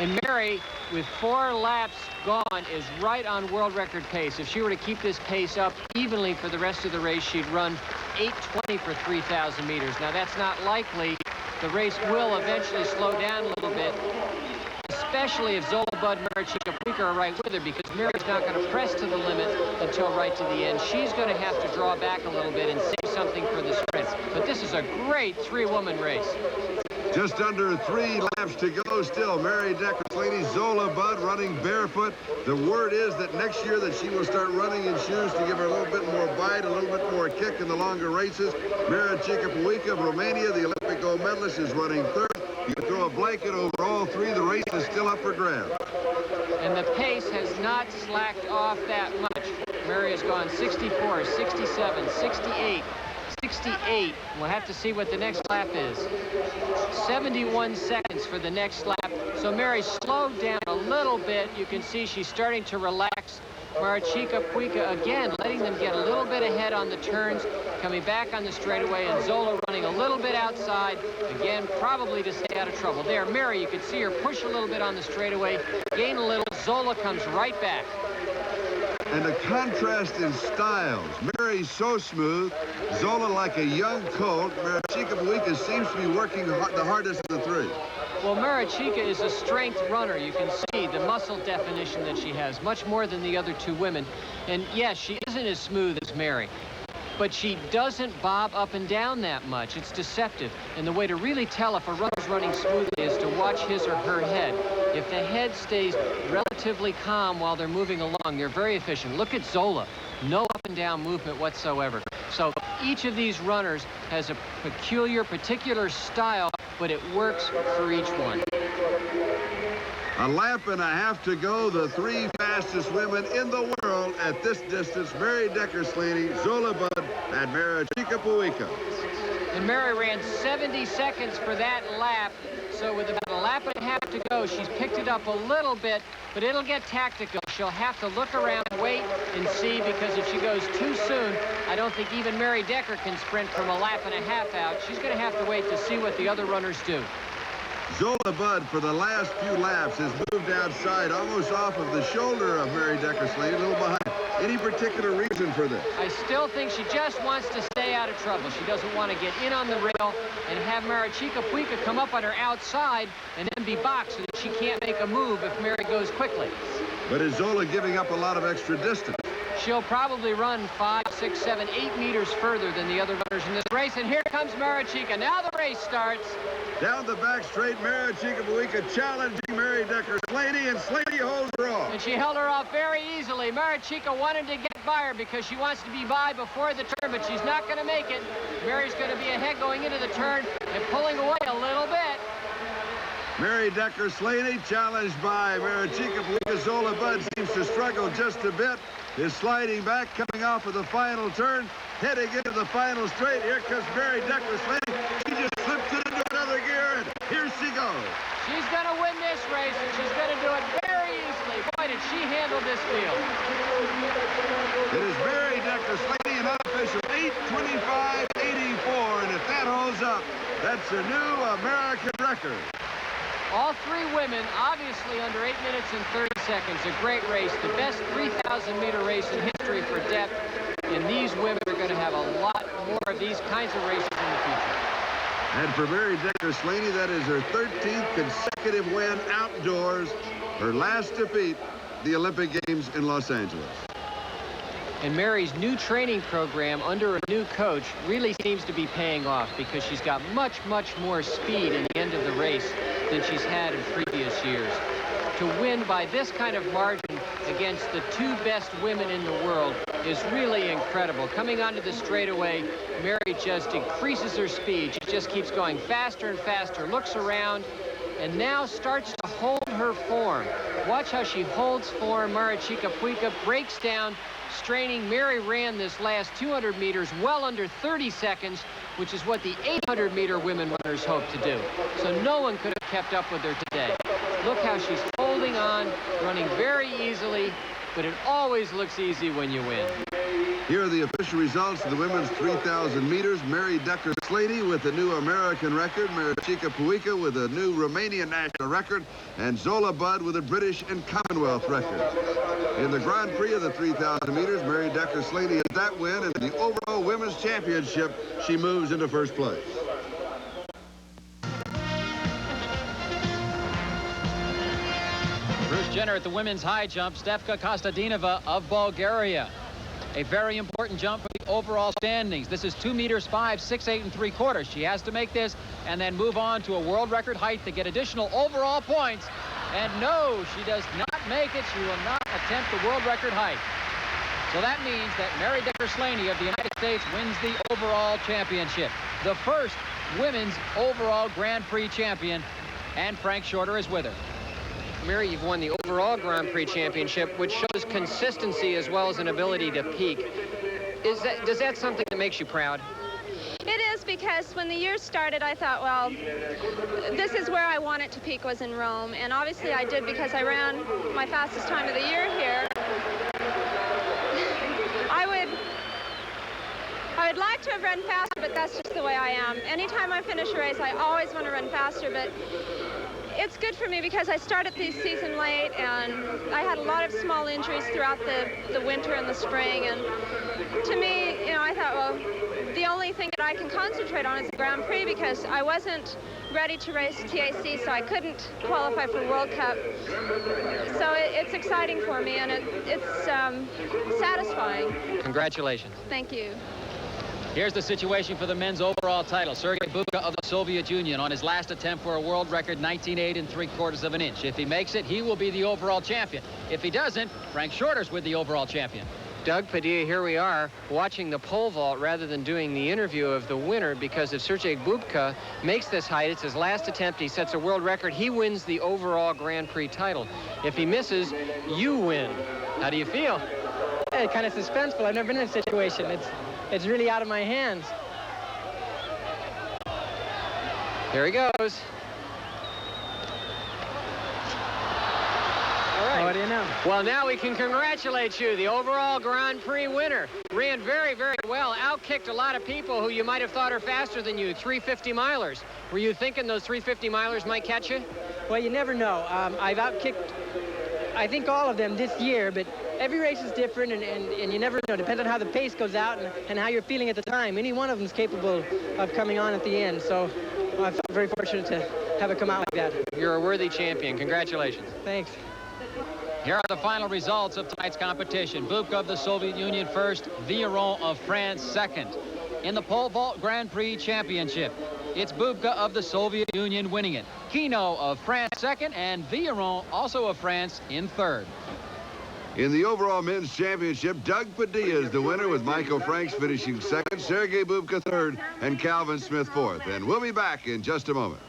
And Mary, with 4 laps gone, is right on world record pace. If she were to keep this pace up evenly for the rest of the race, she'd run 8:20 for 3,000 meters. Now that's not likely. The race will eventually slow down a little bit, especially if Zola Budd and Marichika Puika are right with her, because Mary's not going to press to the limit until right to the end. She's going to have to draw back a little bit and save something for the sprint. But this is a great 3-woman race. Just under 3 laps to go still. Mary Decker Slaney, Zola Budd running barefoot. The word is that next year that she will start running in shoes to give her a little bit more bite, a little bit more kick in the longer races. Marichika Puika of Romania, the Olympic gold medalist, is running third. You can throw a blanket over all 3. The race is still up for grabs. And the pace has not slacked off that much. Mary has gone 64, 67, 68, 68. We'll have to see what the next lap is. 71 seconds for the next lap. So Mary slowed down a little bit. You can see she's starting to relax. Marichika Puika again letting them get a little bit ahead on the turns. coming back on the straightaway, and Zola running a little bit outside, again, probably to stay out of trouble. There, Mary, you could see her push a little bit on the straightaway, gain a little, Zola comes right back. And a contrast in styles. Mary's so smooth, Zola like a young colt. Marichika Buika seems to be working the hardest of the three. Well, Marichika is a strength runner. You can see the muscle definition that she has, much more than the other two women. And yes, she isn't as smooth as Mary, but she doesn't bob up and down that much. It's deceptive. And the way to really tell if a runner's running smoothly is to watch his or her head. If the head stays relatively calm while they're moving along, they're very efficient. Look at Zola. No up and down movement whatsoever. So each of these runners has a particular style, but it works for each one. A lap and a half to go. The three fastest women in the world at this distance: Mary Decker Slaney, Zola Budd, and Marichika Buika. And Mary ran 70 seconds for that lap. So with about a lap and a half to go, she's picked it up a little bit, but it'll get tactical. She'll have to look around, wait, and see, because if she goes too soon, I don't think even Mary Decker can sprint from a lap and a half out. She's going to have to wait to see what the other runners do. Zola Budd, for the last few laps, has moved outside, almost off of the shoulder of Mary Decker Slaney, a little behind. Any particular reason for this? I still think she just wants to stay out of trouble. She doesn't want to get in on the rail and have Marichika Buika come up on her outside and then be boxed so that she can't make a move if Mary goes quickly. But is Zola giving up a lot of extra distance? She'll probably run 5, 6, 7, 8 meters further than the other runners in this race. And here comes Marichika. Now the race starts. Down the back straight, Marichika Buika challenging Mary Decker Slaney, and Slaney holds her off. And she held her off very easily. Marichika wanted to get by her because she wants to be by before the turn, but she's not going to make it. Mary's going to be ahead going into the turn and pulling away a little bit. Mary Decker Slaney challenged by Marichika Buika. Zola Budd seems to struggle just a bit. Is sliding back, coming off of the final turn, heading into the final straight. Here comes Mary Decker Slaney. She just slipped it into another gear, and here she goes. She's going to win this race, and she's going to do it very easily. Boy, did she handle this field. It is Mary Decker Slaney, an unofficial 8:25.84, and if that holds up, that's a new American record. All three women, obviously under 8 minutes and 30 seconds. A great race, the best 3,000-meter race in history for depth. And these women are going to have a lot more of these kinds of races in the future. And for Mary Decker Slaney, that is her 13th consecutive win outdoors. Her last defeat, the Olympic Games in Los Angeles. And Mary's new training program under a new coach really seems to be paying off, because she's got much, much more speed in the end of the race than she's had in previous years. To win by this kind of margin against the two best women in the world is really incredible. Coming onto the straightaway, Mary just increases her speed. She just keeps going faster and faster, looks around, and now starts to hold her form. Watch how she holds form. Marichika Buika breaks down, straining. Mary ran this last 200 meters well under 30 seconds, which is what the 800-meter women runners hope to do. So no one could have kept up with her today. Look how she's holding on, running very easily, but it always looks easy when you win. Here are the official results of the women's 3,000 meters. Mary Decker Slaney with a new American record, Marichika Buika with a new Romanian national record, and Zola Budd with a British and Commonwealth record. In the Grand Prix of the 3,000 meters, Mary Decker Slaney has that win, and in the overall women's championship, she moves into first place. Bruce Jenner at the women's high jump, Stefka Kostadinova of Bulgaria. A very important jump for the overall standings. This is 2 meters 5, 6, 8 3/4. She has to make this and then move on to a world record height to get additional overall points. And no, she does not make it. She will not attempt the world record height. So that means that Mary Decker Slaney of the United States wins the overall championship. The first women's overall Grand Prix champion, and Frank Shorter is with her. Mary, you've won the overall Grand Prix championship, which shows consistency as well as an ability to peak. Does that something that makes you proud? It is, because when the year started, I thought, well, this is where I wanted to peak, was in Rome. And obviously I did, because I ran my fastest time of the year here. I I'd like to have run faster, but that's just the way I am. Anytime I finish a race, I always want to run faster, but it's good for me because I started the season late, and I had a lot of small injuries throughout the winter and the spring, and to me, you know, I thought, well, the only thing that I can concentrate on is the Grand Prix because I wasn't ready to race TAC, so I couldn't qualify for World Cup. So it's exciting for me, and it's satisfying. Congratulations. Thank you. Here's the situation for the men's overall title. Sergei Bubka of the Soviet Union on his last attempt for a world record, 19.8 3/4 of an inch. If he makes it, he will be the overall champion. If he doesn't, Frank Shorter's with the overall champion. Doug Padilla, here we are watching the pole vault rather than doing the interview of the winner, because if Sergei Bubka makes this height, it's his last attempt, he sets a world record, he wins the overall Grand Prix title. If he misses, you win. How do you feel? Yeah, kind of suspenseful. I've never been in a situation. It's really out of my hands. Here he goes. What do you know? Well, now we can congratulate you, the overall Grand Prix winner. Ran very, very well. Outkicked a lot of people who you might have thought are faster than you, 350 milers. Were you thinking those 350 milers might catch you? Well, you never know. I've outkicked, I think, all of them this year, but every race is different, and you never know. Depends on how the pace goes out and how you're feeling at the time. Any one of them is capable of coming on at the end, so I felt very fortunate to have it come out like that. You're a worthy champion. Congratulations. Thanks. Here are the final results of tonight's competition. Bubka of the Soviet Union first, Villeron of France second. In the pole vault Grand Prix championship, it's Bubka of the Soviet Union winning it. Kino of France second, and Villeron, also of France, in third. In the overall men's championship, Doug Padilla is the winner, with Michael Franks finishing second, Sergei Bubka third, and Calvin Smith fourth. And we'll be back in just a moment.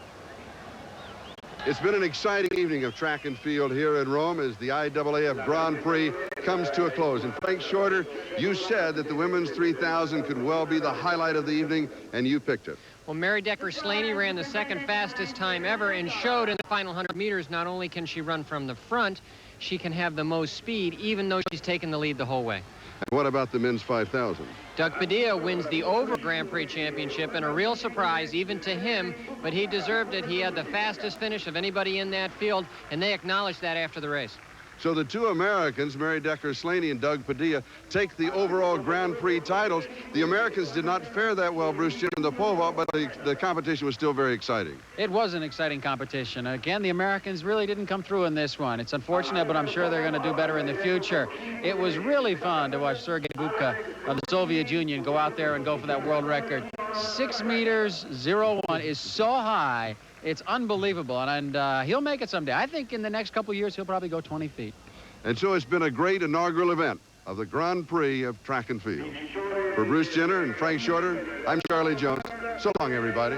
It's been an exciting evening of track and field here in Rome as the IAAF Grand Prix comes to a close. And Frank Shorter, you said that the women's 3,000 could well be the highlight of the evening, and you picked it. Well, Mary Decker-Slaney ran the second fastest time ever and showed in the final 100 meters not only can she run from the front, she can have the most speed, even though she's taken the lead the whole way. And what about the men's 5,000? Doug Padilla wins the over Grand Prix championship, and a real surprise even to him, but he deserved it. He had the fastest finish of anybody in that field, and they acknowledged that after the race. So the two Americans, Mary Decker-Slaney and Doug Padilla, take the overall Grand Prix titles. The Americans did not fare that well, Bruce Jenner, in the pole vault, but the competition was still very exciting. It was an exciting competition. Again, the Americans really didn't come through in this one. It's unfortunate, but I'm sure they're going to do better in the future. It was really fun to watch Sergei Bubka of the Soviet Union go out there and go for that world record. 6 meters 01 is so high. It's unbelievable, and he'll make it someday. I think in the next couple of years, he'll probably go 20 feet. And so it's been a great inaugural event of the Grand Prix of track and field. For Bruce Jenner and Frank Shorter, I'm Charlie Jones. So long, everybody.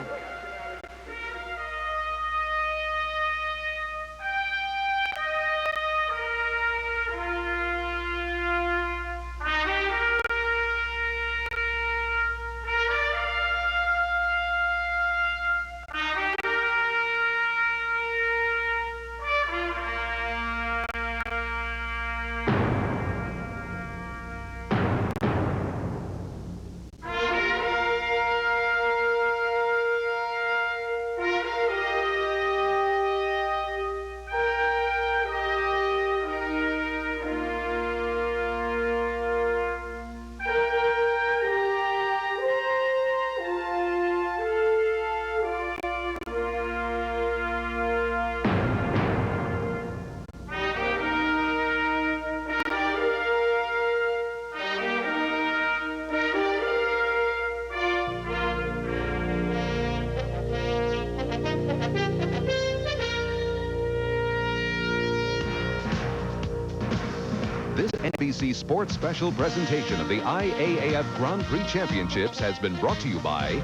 NBC Sports special presentation of the IAAF Grand Prix Championships has been brought to you by